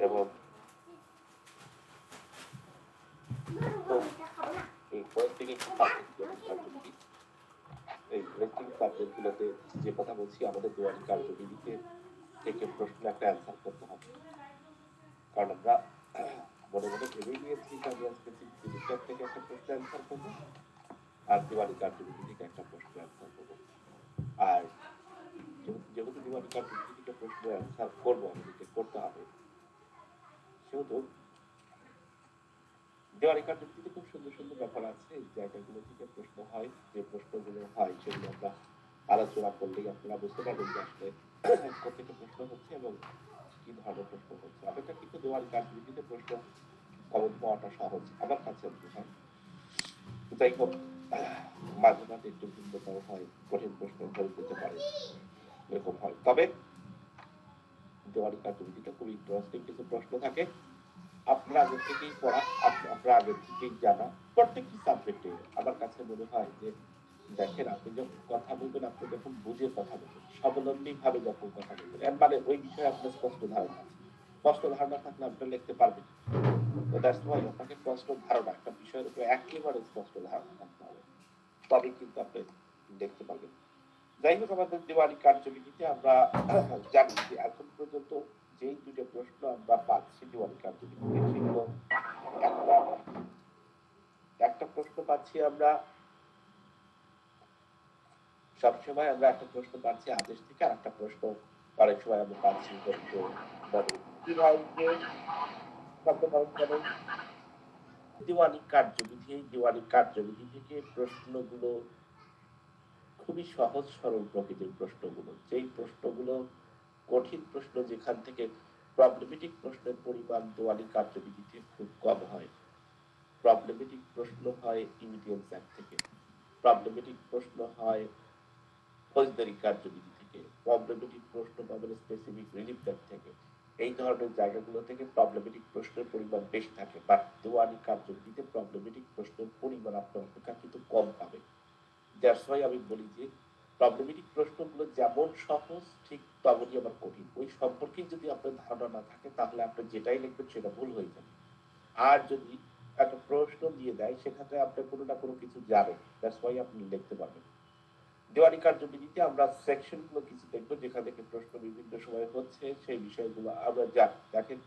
এবং এই ওয়েস্টিং সাবজেক্টগুলোতে যে কথা বলছি আমাদের দেওয়ানি কার্যবিধিতে থেকে প্রশ্ন একটা অ্যান্সার করতে হবে, কারণ আমরা মনে মনে ভেবেই নিয়েছি যে আমি আজকে সিমিস্টার থেকে একটা প্রশ্ন অ্যান্সার করবো আর দেওয়ানি কার্যবিধি থেকে একটা প্রশ্ন অ্যান্সার করবো। আর যেহেতু দেওয়ানি কার্যবিধি থেকে প্রশ্ন অ্যান্সার করবো, আমাদেরকে করতে হবে, সেহেতু দেওয়ানি কার্যবিধিতে খুব সুন্দর সুন্দর ব্যাপার আছে। এই জায়গাগুলো থেকে প্রশ্ন হয়, যে প্রশ্নগুলো হয় সেগুলো আমরা আলোচনা করলেই আপনারা বুঝতে পারবেন যে আসলে কোথেকে প্রশ্ন হচ্ছে এবং কি ধরনের প্রশ্ন হচ্ছে। অপেক্ষাকৃত দেওয়ানি কার্যবিধিতে প্রশ্ন কমন পাওয়াটা সহজ আমার কাছে মনে হয়। যাই হোক, মাঝে মাঝে একটু ভিন্নতাও হয়, কঠিন প্রশ্ন হয়ে যেতে পারে, এরকম হয়। তবে দেওয়ানি কার্যবিধিটা খুব ইন্টারেস্টিং কিছু প্রশ্ন থাকে। আপনারা আগে থেকেই পড়া, আপনারা আগে থেকেই জানা প্রত্যেকটি সাবজেক্টে আমার কাছে মনে হয় যে দেখেন, আপনি যখন কথা বলবেন, আপনি যখন বুঝে কথা বলবেন, স্বাবলম্বী ভাবে যখন কথা বলবেন, এর মানে ওই বিষয়ে আপনার স্পষ্ট ধারণা আছে। স্পষ্ট ধারণা থাকলে আপনি লিখতে পারবেন। তো দ্যাটস ওয়াই আপনাকে স্পষ্ট ধারণা, একটা বিষয়ের উপরে একেবারে স্পষ্ট ধারণা থাকতে হবে, তবেই কিন্তু আপনি দেখতে পারবেন। যাই হোক, আমাদের দেওয়ানি কার্যবিধিতে আমরা জানি যে এখন পর্যন্ত যেই দুটো প্রশ্ন আমরা পাচ্ছি দেওয়ানি কার্যবিধিতে, সেগুলো একটা প্রশ্ন পাচ্ছি আমরা সবসময়, আমরা একটা প্রশ্ন পাচ্ছি আদেশ থেকে, আর একটা প্রশ্ন অনেক সময় আমরা পাচ্ছি হচ্ছে দেওয়ানি কার্যবিধি। এই দেওয়ানি কার্যবিধি থেকে প্রশ্নগুলো খুবই সহজ সরল প্রকৃতির প্রশ্নগুলো, যেই প্রশ্নগুলো কঠিন প্রশ্ন যেখান থেকে প্রবলেমেটিক প্রশ্নের পরিমাণ দেওয়ানি কার্যবিধিতে খুব কম হয়। প্রবলেমেটিক প্রশ্ন হয় ইমিডিয়েন্স অ্যাক্ট থেকে, প্রবলেমেটিক প্রশ্ন হয় ফৌজদারি কার্যবিধি থেকে, প্রবলেমেটিক প্রশ্ন পাবেন স্পেসিফিক রিলিফ অ্যাক্ট থেকে। এই ধরনের জায়গাগুলো থেকে প্রবলেমেটিক প্রশ্নের পরিমাণ বেশি থাকে, বাট দেওয়ানি কার্যবিধিতে প্রবলেমেটিক প্রশ্নের পরিমাণ আপনার অপেক্ষাকৃত কম পাবে। দ্যাটস ওয়াই আমি বলি যে প্রবলেমেটিক প্রশ্নগুলো যেমন সহজ, ঠিক তেমনই আবার কঠিন। ওই সম্পর্কে যদি আপনার ধারণা না থাকে, তাহলে আপনি যেটাই লিখবেন সেটা ভুল হয়ে যাবে। আর যদি একটা প্রশ্ন দিয়ে দেয়, সেখানে আপনি কোনো না কোনো কিছু জানেন, দ্যাটস ওয়াই আপনি লিখতে পারবেন। দেওয়ানি কার্যবিধিতে আমরা সেকশনগুলো কিছু দেখবো, যেখান থেকে প্রশ্ন বিভিন্ন সময় হচ্ছে, সেই বিষয়গুলো আমরা জানি। দেখেন,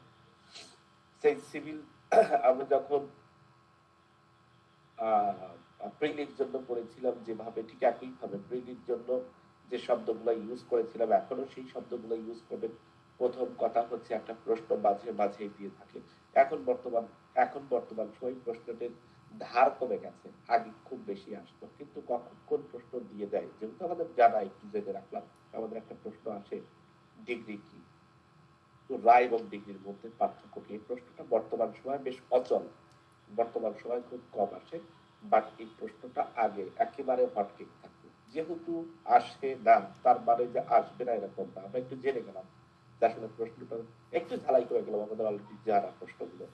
সেই সিভিল আমরা যখন প্রিলির জন্য পড়েছিলাম যেভাবে, ঠিক একইভাবে প্রিলির জন্য যে শব্দগুলো ইউজ করেছিলাম, এখনো সেই শব্দগুলো ইউজ করবেন। প্রথম কথা হচ্ছে একটা প্রশ্ন মাঝে মাঝে দিয়ে থাকে। এখন বর্তমান সময় প্রশ্নটির ধার কমে গেছে, আগে খুব বেশি আসতো, কিন্তু কখন কোন প্রশ্ন দিয়ে দেয় যেহেতু আমাদের জানা, একটু জেনে রাখলাম। আমাদের একটা প্রশ্ন আসে, ডিগ্রি কি? তো রায় এবং ডিগ্রির মধ্যে পার্থক্য কি? এই প্রশ্নটা বর্তমান সময় বেশ অচল, বর্তমান সময় খুব কম আসে, বাট এই প্রশ্নটা আগে একেবারে হটকেক থাকতো। যেহেতু আসে না, তার মানে যে আসবে না এরকম না। আমরা একটু জেনে গেলাম, আসলে প্রশ্নটা একটু ঝালাই করে গেলাম, আমাদের অলরেডি জানা প্রশ্নগুলো।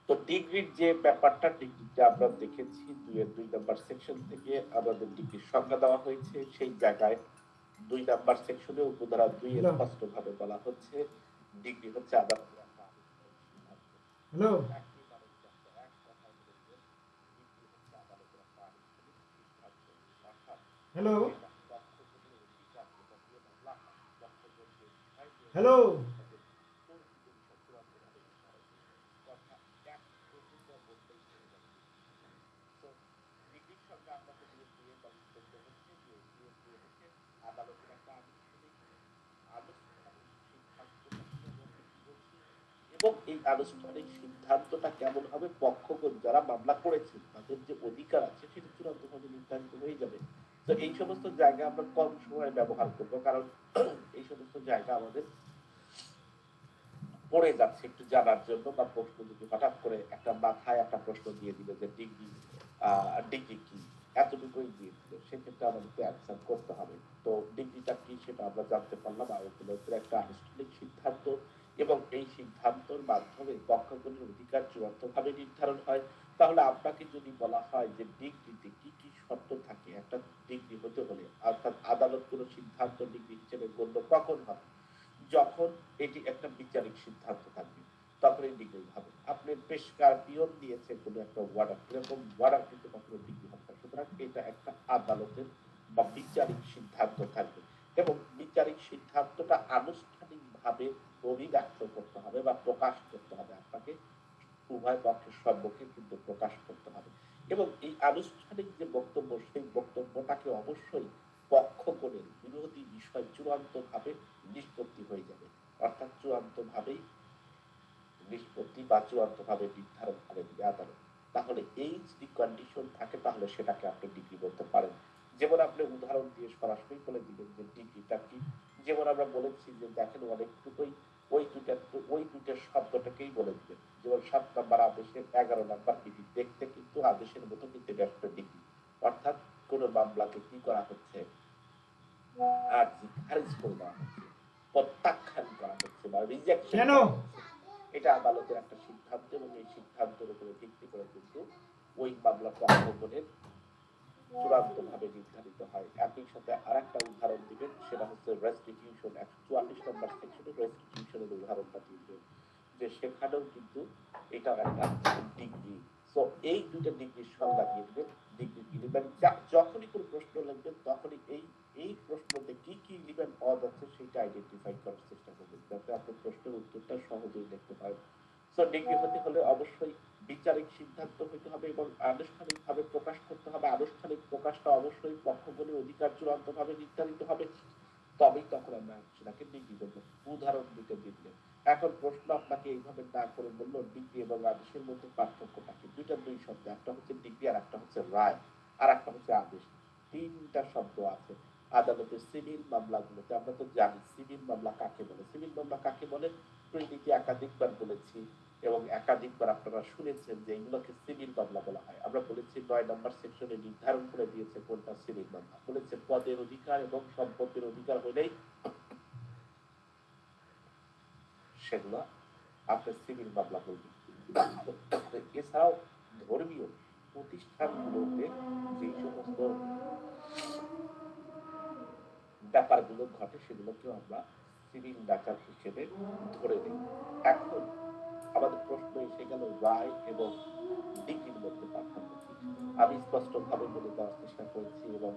তো ডিগ্রির যে ব্যাপারটা, ডিগ্রিটা আমরা দেখেছি 2 নাম্বার সেকশন থেকে আমাদের ডিগ্রির সংজ্ঞা দেওয়া হয়েছে। সেই জায়গায় 2 নাম্বার সেকশনে উপধারা 2 এর স্পষ্ট ভাবে বলা হচ্ছে ডিগ্রি হচ্ছে আদালতের একটা হ্যালো হ্যালো হ্যালো এবং এই আনুষ্ঠানিক সিদ্ধান্তটা কেমন হবে, পক্ষগণ যারা মামলা করেছেন তাদের যে অধিকার আছে সেটা চূড়ান্ত ভাবে নির্ধারিত হয়ে যাবে। তো এই সমস্ত জায়গা আমরা কম সময় ব্যবহার করবো, কারণ এই সমস্ত জায়গা আমাদের পড়ে যাচ্ছে একটু জানার জন্য, বা প্রশ্ন যদি হঠাৎ করে একটা মাথায় একটা প্রশ্ন দিয়ে দিবে যে ডিগ্রি ডিগ্রি কি, এতটুকুই দিয়ে দিল, সেক্ষেত্রে আমাদেরকে অ্যান্সার করতে হবে। তো ডিগ্রিটা কি সেটা আমরা জানতে পারলাম আদালতের একটা আনুষ্ঠানিক সিদ্ধান্ত, এবং এই সিদ্ধান্তের মাধ্যমে পক্ষগণের অধিকার চূড়ান্ত ভাবে নির্ধারণ হয়। তাহলে আপনাকে যদি বলা হয় যে ডিগ্রিতে কি কি শর্ত থাকে একটা ডিগ্রি হতে হলে, অর্থাৎ আদালত কোনো সিদ্ধান্ত ডিগ্রি হিসেবে গণ্য কখন হবে, যখন এটি একটা বিচারিক সিদ্ধান্ত থাকবে তখন এই ডিগ্রি হবে। আপনি পেশকার পিয়ন দিয়েছে কোনো একটা ওয়ার্ডার, এরকম ওয়ার্ডার কিন্তু কখনো ডিগ্রি হবে না। সুতরাং এটা একটা আদালতের বা বিচারিক সিদ্ধান্ত থাকবে এবং বিচারিক সিদ্ধান্তটা আনুষ্ঠানিকভাবে অভিব্যক্ত করতে হবে বা প্রকাশ করতে হবে আপনাকে, উভয় পক্ষের সম্মুখে কিন্তু প্রকাশ করতে হবে এবং এই আনুষ্ঠানিক যে বক্তব্য সেই বক্তব্যটাকে অবশ্যই পক্ষগণের বিরোধী বিষয় চূড়ান্তভাবে নিষ্পত্তি হয়ে যাবে, অর্থাৎ চূড়ান্তভাবেই নিষ্পত্তি বা চূড়ান্তভাবে নির্ধারণ করে দিবে আদালত। তাহলে এই যদি কন্ডিশন থাকে তাহলে সেটাকে আপনি ডিগ্রি বলতে পারেন। যেমন আপনি উদাহরণ দিয়ে সরাসরি বলে দিবেন যে ডিগ্রিটা কি। যেমন আমরা বলেছি যে দেখেন অনেকটুকুই ওই দুইটার শব্দটাকেই বলে দিবেন। যেমন 7 নাম্বার আদেশের 11 নাম্বার ডিগ্রি দেখতে কিন্তু আদেশের মতো কিন্তু এটা একটা ডিগ্রি, অর্থাৎ কোন মামলাকে কি করা হচ্ছে, আর্জি খারিজ করে দেওয়া হচ্ছে, প্রত্যাখ্যান করা হচ্ছে বা রিজেকশন কেন? করা হচ্ছে। এটা আদালতের একটা সিদ্ধান্ত এবং এই সিদ্ধান্তের উপরে ভিত্তি করে কিন্তু ওই মামলা পক্ষগণের চূড়ান্তভাবে নির্ধারিত হয়। একই সাথে আরেকটা উদাহরণ দিবেন, সেটা হচ্ছে রেস্টিটিউশন। 144 নম্বর সেকশনে রেস্টিটিউশনের উদাহরণটা দিবেন যে সেখানেও কিন্তু এটা একটা ডিগ্রি। সো এই দুইটা ডিগ্রির সংজ্ঞা দিয়ে দিবেন। ডিগ্রি কি নেবেন, যখনই কোনো প্রশ্ন লিখবেন তখনই এই প্রশ্নতে কি কি নেবেন পাওয়া যাচ্ছে সেটা আইডেন্টিফাই করার চেষ্টা করবেন যাতে আপনি প্রশ্নের উত্তরটা সহজেই লিখতে পারেন। সো ডিগ্রি হতে হলে অবশ্যই বিচারিক সিদ্ধান্ত হতে হবে এবং আনুষ্ঠানিকভাবে প্রকাশ করতে হবে। আনুষ্ঠানিক প্রকাশটা অবশ্যই পক্ষগণের অধিকার চূড়ান্তভাবে নির্ধারিত হবে, তবেই তখন আমরা সেটাকে ডিগ্রি বলবো। উদাহরণ দিতে দিলে এখন প্রশ্ন আপনাকে এইভাবে না করে বললো ডিগ্রি এবং আদেশের মধ্যে পার্থক্যটা কি। দুই শব্দ, একটা হচ্ছে ডিগ্রি আর একটা হচ্ছে রায় আর একটা হচ্ছে আদেশ। তিনটা শব্দ আছে আদালতের সিভিল মামলাগুলোতে। আমরা তো জানি সিভিল মামলা কাকে বলে। সিভিল মামলা কাকে বলে প্রিলিতে একাধিকবার বলেছি এবং একাধিকবার আপনারা শুনেছেন যে এগুলোকে সিভিল মামলা বলা হয়। আমরা বলেছি 9 নম্বর সেকশনে নির্ধারণ করে দিয়েছে কোনটা সিভিল মামলা। বলেছে পদের অধিকার এবং সম্পত্তির অধিকার হলেই সেগুলো আপনার সিভিল মামলা বলবে। এছাড়াও ধর্মীয় প্রতিষ্ঠানগুলোতে যে সমস্ত ব্যাপারগুলো ঘটে সেগুলোকেও আমরা সিভিল ম্যাটার হিসেবে ধরে নিই। এখন আমাদের প্রশ্ন এসে গেল রায় এবং ডিগ্রির মধ্যে পার্থক্য কি। আমি স্পষ্টভাবে বলে দেওয়ার চেষ্টা করেছি এবং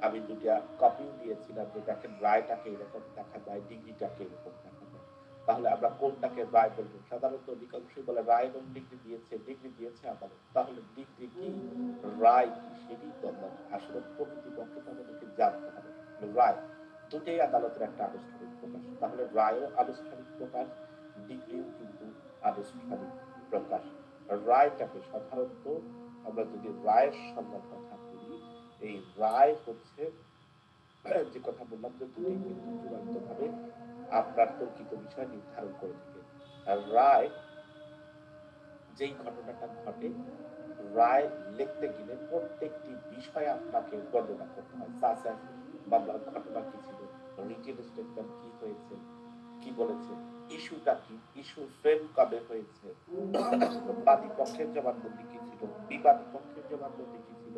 আমি দুটা কপিও দিয়েছিলাম যে দেখেন রায়টাকে এরকম দেখা যায়, ডিগ্রিটাকে এরকম দেখা যায়। তাহলে আমরা কোনটাকে রায় বলবো? সাধারণত অধিকাংশই বলে রায় এবং ডিগ্রি দিয়েছে আদালত। তাহলে ডিগ্রি কি রায় কি সেটি তো আমরা আসলে প্রকৃতিপক্ষে তো আমাদেরকে জানতে হবে। রায় দুটোই আদালতের একটা আনুষ্ঠানিক প্রকাশ, তাহলে রায়ও আনুষ্ঠানিক প্রকাশ, ডিগ্রিও কিন্তু আনুষ্ঠানিক প্রকাশ। রায়টাকে সাধারণত আমরা যদি রায়ের সংজ্ঞার কথা বলি, এই রায় হচ্ছে যে কথা বললাম যে দুটি কিন্তু চূড়ান্ত ভাবে আপনার তর্কিত বিষয় নির্ধারণ করে থাকে। আর রায় যেই ঘটনাটা ঘটে, রায় লিখতে গেলে প্রত্যেকটি বিষয় আপনাকে বর্ণনা করতে হয়। মামলার ঘটনা কি ছিল, রিটেন স্টেটমেন্ট কি হয়েছে, কি বলেছে, ইস্যুটা কি, ইস্যু ফ্রেম কবে হয়েছে, বাদী পক্ষের জবানবন্দি কি ছিল, বিবাদী পক্ষের জবানবন্দি কি ছিল,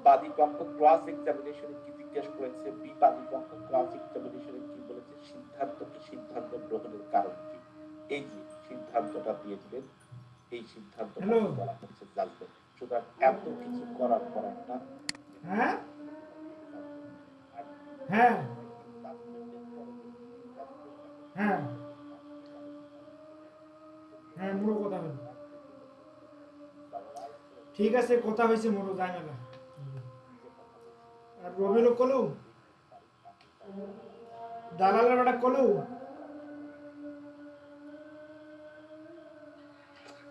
বাদী পক্ষ ক্রস এক্সামিনেশনে কি জিজ্ঞেস করেছে, বিবাদী পক্ষ ক্রস এক্সামিনেশনে কি বলেছে, সিদ্ধান্ত কি, সিদ্ধান্ত গ্রহণের কারণ কি। এই যে সিদ্ধান্তটা দিয়ে দিলেন, এই সিদ্ধান্তটা বলা হচ্ছে জাজমেন্ট। সুতরাং এত কিছু করার পর একটা হ্যাঁ হ্যাঁ হ্যাঁ হ্যাঁ মোড়ো কথা হলো। ঠিক আছে, কথা হয়েছে মোড়ো যায় না। আর রবিরও কলু দালালের বেটা কলু।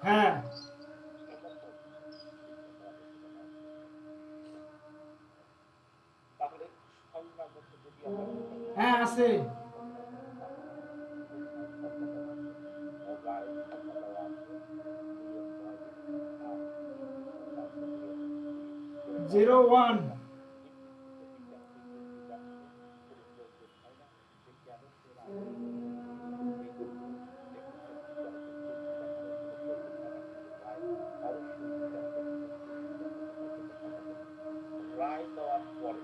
হ্যাঁ তাহলে সংখ্যাগত যদি আমরা হ্যাঁ আছে। 01 রায় দেওয়ার পরে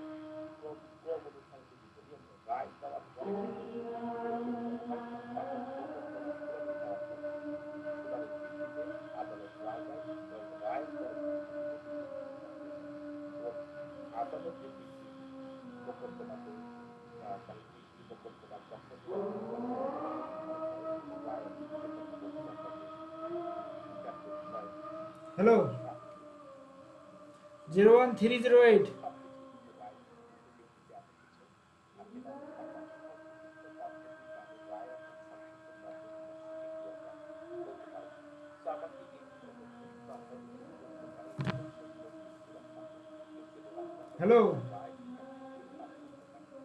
ক্রম অনুসারে যদি বলি, আমরা রায় দেওয়ার পরে তোমাদের ডিগ্রি যখন তোমার যখন রায় যখন বলছে আপনাকে জাতীয় বিষয় হ্যালো, সাক্ষী 01308। সবকিছু কিন্তু রায় কিন্তু ডিগ্রিতে এত কিছু থাকে না। এখন সংশ্লিষ্ট পদ্ধতি মানে রায় এবং সংশ্লিষ্ট পদ্ধতি হচ্ছে ডিগ্রি আমরা বলতে পারি। তো আমরা কি এই ধরনের প্রশ্ন আমরা করতে পারি এবং সেগুলো কিন্তু রক্ষা করতে জেনে রাখতে হবে হ্যালো, যে রায় একটা ডিগ্রির পার্থক্যটা কি। আর একটা জিনিস হচ্ছে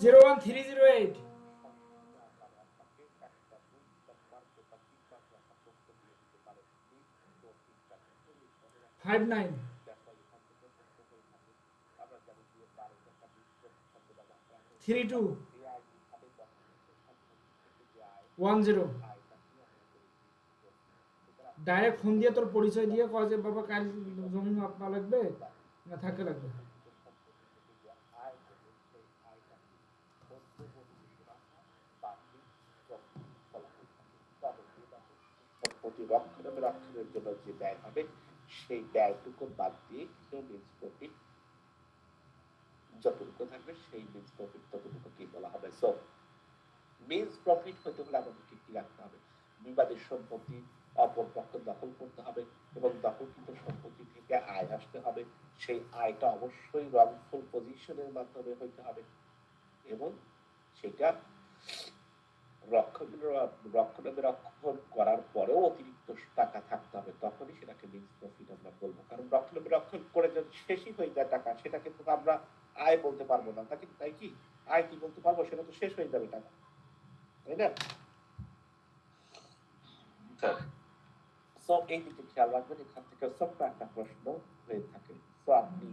01308। সংক্ষিপ্ত আকারে আপনাকে একটা 2 নম্বর বা 3 মার্কের একটা প্রশ্ন দিয়ে দিতে পারে মিড প্রফিটটা খুবই মনে রাখতে হবে। 59 দেখো এখান থেকে প্রশ্ন হয়ে থাকে। আমরা জানি যে বারোটা একটা মিড প্রফিট শব্দ ব্যবহার করা হয়েছে 32 এবং যে আয় যেভাবে গঠন হয়েছে সম্পত্তি থেকে যে আয় 10। এই আয়টাকে আমরা বলি মিড প্রফিট। সুতরাং ডাইরেক্ট ফোন দিয়ে তোর পরিচয় দিয়ে কয় যে সম্পত্তি বাবা কাল থেকে জমি মাপা লাগবে না থাকে লাগবে। প্রকৃত সম্পত্তি থেকে যে আয় হবে সেই আয়টাকে মধ্যবর্তী মুনাফা বা মিড প্রফিট বলা হয়ে থাকে। তবে এটাকে সম্পত্তি রক্ষণাবেক্ষণের জন্য যে ব্যয় হবে সেই ব্যয়টুকু বাদ দিয়ে কেউ মিড প্রফিট যতটুকু থাকবে সেই মিড প্রফিট ততটুকু কি বলা হবে। সো মিন্স প্রফিট হতে হলে আমাদেরকে কি রাখতে হবে? বিবাদের সম্পত্তি অপর পক্ষ দখল করতে হবে এবং দখলকৃত সম্পত্তি থেকে আয় আসতে হবে। সেই আয়টা অবশ্যই রংফুল পজিশনের মাধ্যমে হইতে হবে এবং সেটা রক্ষণাবেক্ষণ করার পরেও অতিরিক্ত টাকা থাকতে হবে, তখনই সেটাকে মিন্স প্রফিট আমরা বলবো। কারণ রক্ষণাবেক্ষণ করে যদি শেষই হয়ে যায় টাকা, সেটা কিন্তু আমরা আয় বলতে পারবো না। তাই কি আয় কি বলতে পারবো? সেটা তো শেষ হয়ে যাবে টাকা, তাই না? সো এই দিকে খেয়াল রাখবেন। এখান থেকে ছোট্ট একটা প্রশ্ন হয়ে থাকে। সো আপনি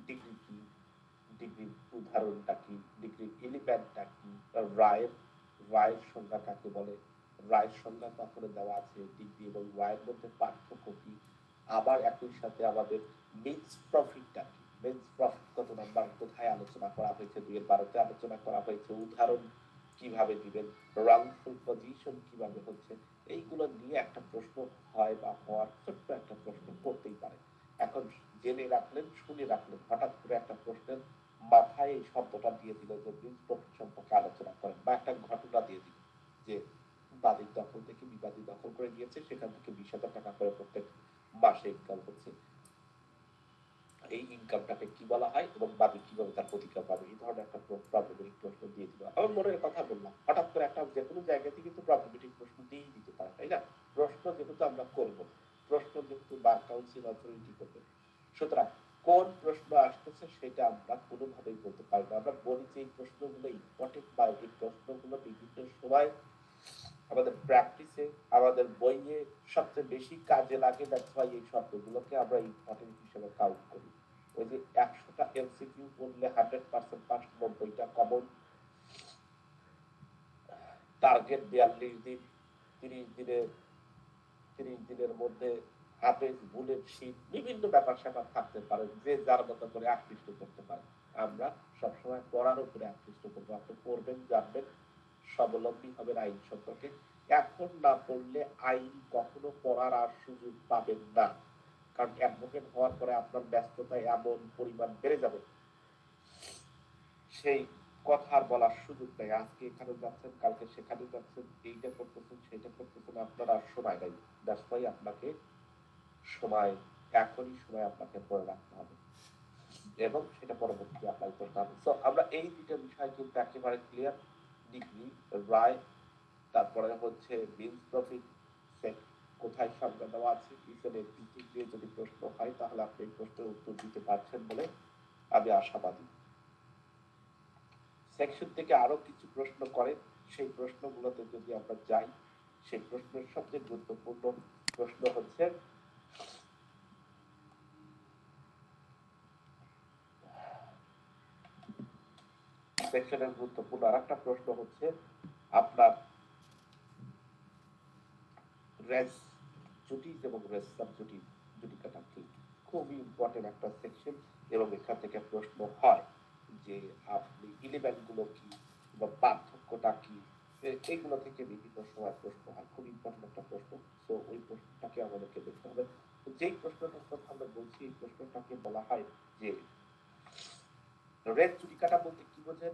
ডিগ্রি কি, ডিগ্রির উদাহরণটা কি, ডিগ্রির এলিমেন্টটা কি, রায়ের রায়ের সংজ্ঞা কাকে বলে, রায়ের সংজ্ঞা কখনো দেওয়া আছে, ডিগ্রি এবং রায়ের মধ্যে পার্থক্য কি, আবার একই সাথে আমাদের মিন্স প্রফিটটা কি, মিন্স প্রফিট কত নাম্বার কোথায় আলোচনা করা হয়েছে, 2-12 আলোচনা করা হয়েছে, উদাহরণ কিভাবে দিবেন, রংফুল পজিশন কিভাবে হচ্ছে, এইগুলো নিয়ে একটা প্রশ্ন হয় বা হওয়ার ছোট্ট একটা প্রশ্ন করতেই পারে। এখন জেনে রাখলেন, শুনে রাখলেন, হঠাৎ করে একটা প্রশ্নের মাথায় এই শব্দটা দিয়ে দিল যে মিন্স প্রফিট সম্পর্কে আলোচনা করেন, বা একটা ঘটনা দিয়ে দিল যে বাদীর দখল থেকে বিবাদী দখল করে নিয়েছে, সেখান থেকে 20,000 টাকা করে প্রত্যেক মাসে ইনকাম হচ্ছে, এই ইনকামটাকে কি বলা হয় এবং বাদী কিভাবে তার প্রতিকার পাবে, এই ধরনের একটা প্রবলেমেটিক প্রশ্ন দিয়ে দিল। আমার মনের কথা বললাম, হঠাৎ করে একটা যে কোনো জায়গাতে কিন্তু প্রবলেমেটিক প্রশ্ন দিয়েই দিতে পারে, তাই না? প্রশ্ন যেহেতু আমরা করব, প্রশ্ন যেহেতু বার কাউন্সিল অথরিটি করবে, সুতরাং কোন প্রশ্ন আসতেছে সেটা আমরা কোনোভাবেই বলতে পারি না। আমরা বলি যে এই প্রশ্নগুলো ইম্পর্টেন্ট বা এই প্রশ্নগুলো বিভিন্ন সময় আমাদের প্র্যাকটিসে, আমাদের বইয়ে সবচেয়ে বেশি কাজে লাগে। দ্যাটস ওয়াই এই শব্দগুলোকে আমরা ইম্পর্টেন্ট হিসেবে কাউন্ট করি। ওই যে 100টা এমসিকিউ করলে 100% পাস, 90টা কমন, টার্গেট 42 দিন, 30 দিনে 30 দিনের মধ্যে হাফেজ, বুলেট শিট, বিভিন্ন ব্যাপার স্যাপার থাকতে পারে, যে যার মতো করে আকৃষ্ট করতে পারে। আমরা সবসময় পড়ার উপরে আকৃষ্ট করবো। আপনি পড়বেন, জানবেন, স্বাবলম্বী হবেন আইন সম্পর্কে। এখন না পড়লে আইন কখনো পড়ার আর সুযোগ পাবেন না। কারণ অ্যাডভোকেট হওয়ার পরে আপনার ব্যস্ততা এমন পরিমাণ বেড়ে যাবে, সেই কথা আর বলার সুযোগ নেই। আজকে এখানে যাচ্ছেন, কালকে সেখানে যাচ্ছেন, এইটা করতেছেন, সেইটা করতেছেন, আপনার আর সময় নাই। দ্যাটস ওয়াই আপনাকে সময়, এখনই সময় আপনাকে পড়ে রাখতে হবে এবং সেটা পরবর্তী অ্যাপ্লাই করতে হবে। সো আমরা এই দুটো বিষয় কিন্তু একেবারে ক্লিয়ার। ডিগ্রি, রায়, তারপরে হচ্ছে মিন্স প্রফিট, কোথায় সংজ্ঞা দেওয়া আছে, ইসেনের ভিত্তিক দিয়ে যদি প্রশ্ন হয় তাহলে আপনি এই প্রশ্নের উত্তর দিতে পারছেন বলে আমি আশাবাদী। সেকশন থেকে আরো কিছু প্রশ্ন করে, সেই প্রশ্নগুলোতে যদি আমরা যাই, সেই প্রশ্নের সবচেয়ে গুরুত্বপূর্ণ প্রশ্ন হচ্ছে সেকশনের গুরুত্বপূর্ণ আরেকটা প্রশ্ন হচ্ছে আপনার রেস জুডিস এবং রেস সাবজুডিস জুডিকাটা কি। খুবই ইম্পর্টেন্ট একটা সেকশন এবং এখান থেকে প্রশ্ন হয় যে আপনি এলিমেন্টগুলো কি বা পার্থক্যটা কি, এইগুলো থেকে বিভিন্ন সময় প্রশ্ন হয়। খুব ইম্পর্টেন্ট একটা প্রশ্ন। তো ওই প্রশ্নটাকে আমাদেরকে দেখতে হবে। যেই প্রশ্নটার কথা আমরা বলছি, এই প্রশ্নটাকে বলা হয় যে রেট জুডিকাটা বলতে কি বোঝেন?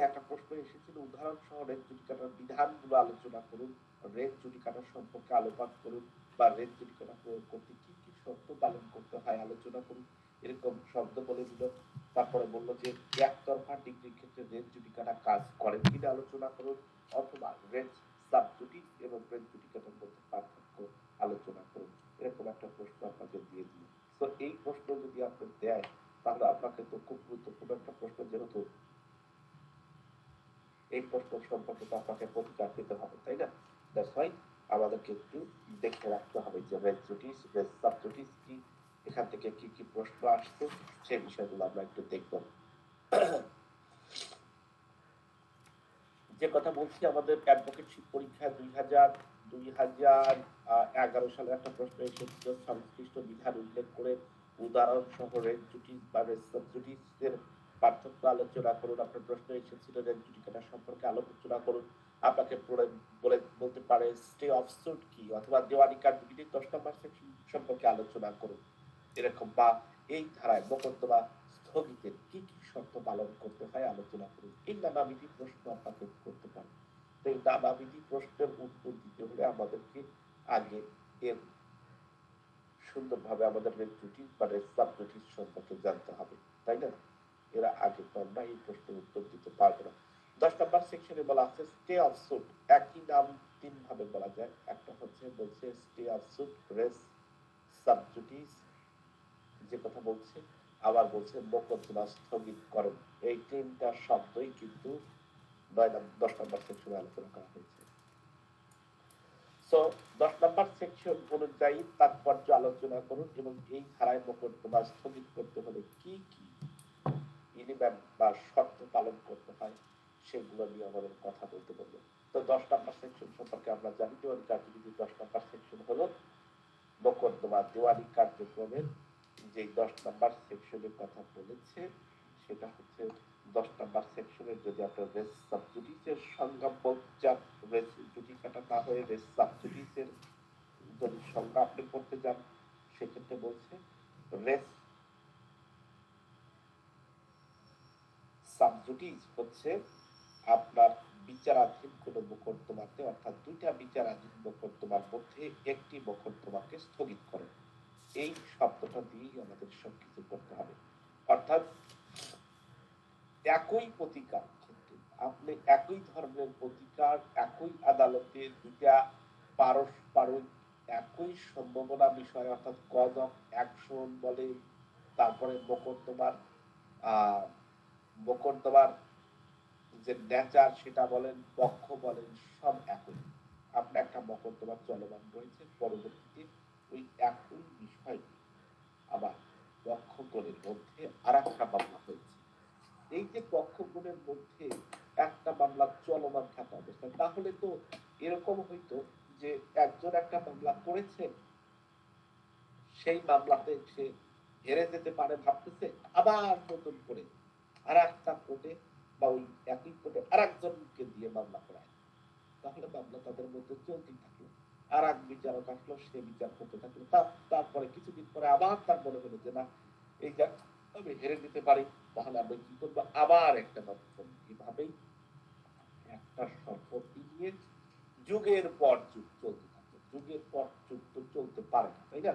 একটা প্রশ্ন এসেছিল, উদাহরণ সহ রেট জুডিকাটার বিধানগুলো আলোচনা করুন, রেট জুডিকাটা সম্পর্কে আলোকপাত করুন, বা রেট জুডিকাটা প্রয়োগ করতে কি কি শর্ত পালন করতে হয় আলোচনা করুন, এরকম শব্দ বলে দিল। তারপরে বললো যে একতরফা ডিগ্রির ক্ষেত্রে রেট জুডিকাটা কাজ করে কিনা আলোচনা করুন, অথবা রেট সাবজুডিস এবং রেট জুডিকাটার মধ্যে পার্থক্য আলোচনা করুন। এরকম একটা প্রশ্ন আপনাকে দিয়ে দিল। তো এই প্রশ্ন যদি আপনি দেয়, তাহলে আপনাকে তো খুব গুরুত্বপূর্ণ একটা প্রশ্ন, যেহেতু এই প্রশ্ন সম্পর্কে তো আপনাকে প্রতিকার পেতে হবে, তাই না? দ্যাটস ওয়াই আমাদেরকে একটু দেখে রাখতে হবে যে রেস জুডিস, রেস সাবজুডিস কি, এখান থেকে কি কি প্রশ্ন আসছে, সেই বিষয়গুলো আমরা একটু দেখব। যে কথা বলছি, আমাদের অ্যাডভোকেটশিপ পরীক্ষায় 2011 সালে একটা প্রশ্ন এসেছিল, সংশ্লিষ্ট বিধান উল্লেখ করে উদাহরণ সহ রেট জুডিস বা রেস সাবজুডিস এর পার্থক্য আলোচনা করুন। আপনার প্রশ্ন এসেছিল রেট জুডিকাটা সম্পর্কে আলোচনা করুন। আপনাকে বলে বলতে পারে স্টে অফ সুট কি, অথবা দেওয়ানি কার্যবিধির 10 নম্বর সেকশন সম্পর্কে আলোচনা করুন, এরকম। বা এই ধারায় মোকদ্দমা স্থগিতের কি কি শর্ত পালন করতে হয় আলোচনা করুন। এই নানাবিধি প্রশ্ন আপনাকে করতে পারে। তো এই নানাবিধি প্রশ্নের উত্তর দিতে হলে আমাদেরকে আগে এর সুন্দরভাবে আমাদের রেট বা সাবজুডিস সম্পর্কে জানতে হবে, তাই না? এরা আগে তো আমরা এই প্রশ্নের উত্তর দিতে পারবো না। 10 নম্বর সেকশনে বলা আছে স্টে অফ সুট, একই নাম তিন ভাবে বলা যায়। একটা হচ্ছে বলছে stay of suit, res sub judice, যে কথা বলছে, আবার বলছে মোকদ্দমা স্থগিতকরণ। এই তিনটা শব্দই কিন্তু 10 নম্বর সেকশনে আলোচনা করা হয়েছে। সো 10 নম্বর সেকশন অনুযায়ী তাৎপর্য আলোচনা করুন, এবং এই ধারায় মোকদ্দমা স্থগিত করতে হলে কি কি এলিমেন্ট বা শর্ত পালন করতে হয় সেগুলো নিয়ে আমাদের কথা বলতে বলবো। তো 10 নম্বর সেকশন সম্পর্কে আমরা জানি, দেওয়ানি কার্যবিধির 10 নম্বর সেকশন হলো মোকদ্দমা দেওয়ানি কার্যক্রমের যে 10 নম্বর সেকশনের কথা বলেছে, সেটা হচ্ছে 10 নম্বর সেকশনের যদি আপনার রেস সাবজুডিসের সংজ্ঞা যান, রেস জুডিকাটা না হয়ে রেস সাবজুডিসের যদি সংজ্ঞা আপনি করতে যান, সেক্ষেত্রে বলছে রেস সাবজুডিস হচ্ছে আপনার বিচারাধীন কোন মোকদ্দমাতে, অর্থাৎ দুইটা বিচারাধীন মোকদ্দমার মধ্যে একটি মোকদ্দমাকে স্থগিত করে। এই শব্দটা দিয়েই আমাদের সবকিছু করতে হবে। অর্থাৎ একই প্রতিকার ক্ষেত্রে আপনি একই ধরনের প্রতিকার একই আদালতে দুইটা পারস্পরিক একই সম্ভাবনা বিষয়, অর্থাৎ কজ অফ অ্যাকশন বলে, তারপরে মোকদ্দমার যে নেচার সেটা বলেন, পক্ষ বলেন, সব একই। আপনার একটা মোকদ্দমা চলমান রয়েছে, পরবর্তীতে ওই একই বিষয় আবার পক্ষগণের মধ্যে আর একটা মামলা হয়েছে। এই যে পক্ষগণের মধ্যে একটা মামলা চলমান থাকা অবস্থায়, তাহলে তো এরকম হইতো যে একজন একটা মামলা করেছে, সেই মামলাতে সে হেরে যেতে পারে ভাবতেছে, আবার নতুন করে আর একটা কোর্টে বা ওই একই কোর্টে আর একজনকে দিয়ে মামলা করায়, তাহলে মামলা তাদের মধ্যে চলতেই থাকলো। আর এক বিচারক আসলো, সে বিচার করতে থাকলো, তারপরে কিছুদিন পরে আবার তার মনে হলো যে না, এই যা আমি হেরে দিতে পারি, তাহলে আমি কি করবো, আবার একটা মামলা। এভাবেই একটা সম্পত্তি নিয়ে যুগের পর যুগ চলতে থাকে, যুগের পর যুগ তো চলতে পারে না, তাই না?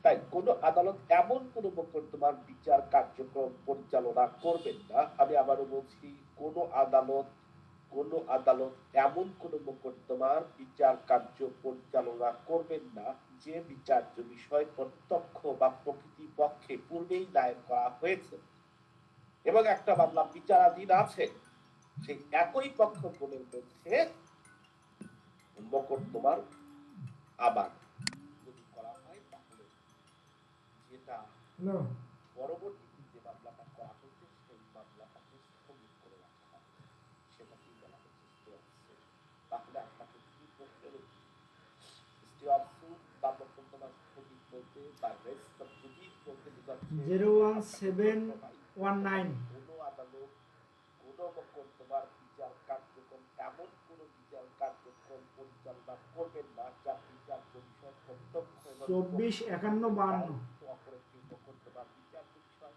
তাই কোন আদালত এমন কোন মোকদ্দমার বিচার কার্যক্রম পরিচালনা করবেন না, আমি আবারও বলছি, কোন আদালত এমন কোন মোকদ্দমার বিচার কার্য পরিচালনা করবেন না যে বিচার্য বিষয় প্রত্যক্ষ বা প্রকৃতি পক্ষে পূর্বেই দায়ের করা হয়েছে এবং একটা মামলা বিচারাধীন আছে, সেই একই পক্ষগুলোর মধ্যে মোকদ্দমার আবার যদি করা হয়, তাহলে যেটা হ্যালো। পরবর্তীতে যে মামলাটা করা হয়েছে সেই মামলাটাকে স্থগিত করে রাখা হবে, সেটাকেই বলা হচ্ছে স্টে অফ সুট। তাহলে আপনাকে কি করতে হবে? স্টে অফ সুট বা মোকদ্দমা স্থগিত বলতে বা রেস সাবজুডিস বলতে বোঝাচ্ছে 01719। কোনো আদালত কোনো মোকদ্দমার বিচার কার্যক্রম এমন কোনো বিচার কার্যক্রম পরিচালনা করবেন না যা বিচার বিষয় প্রত্যক্ষ এবং 245152। অপর একটি মোকদ্দমার বিচার বিষয়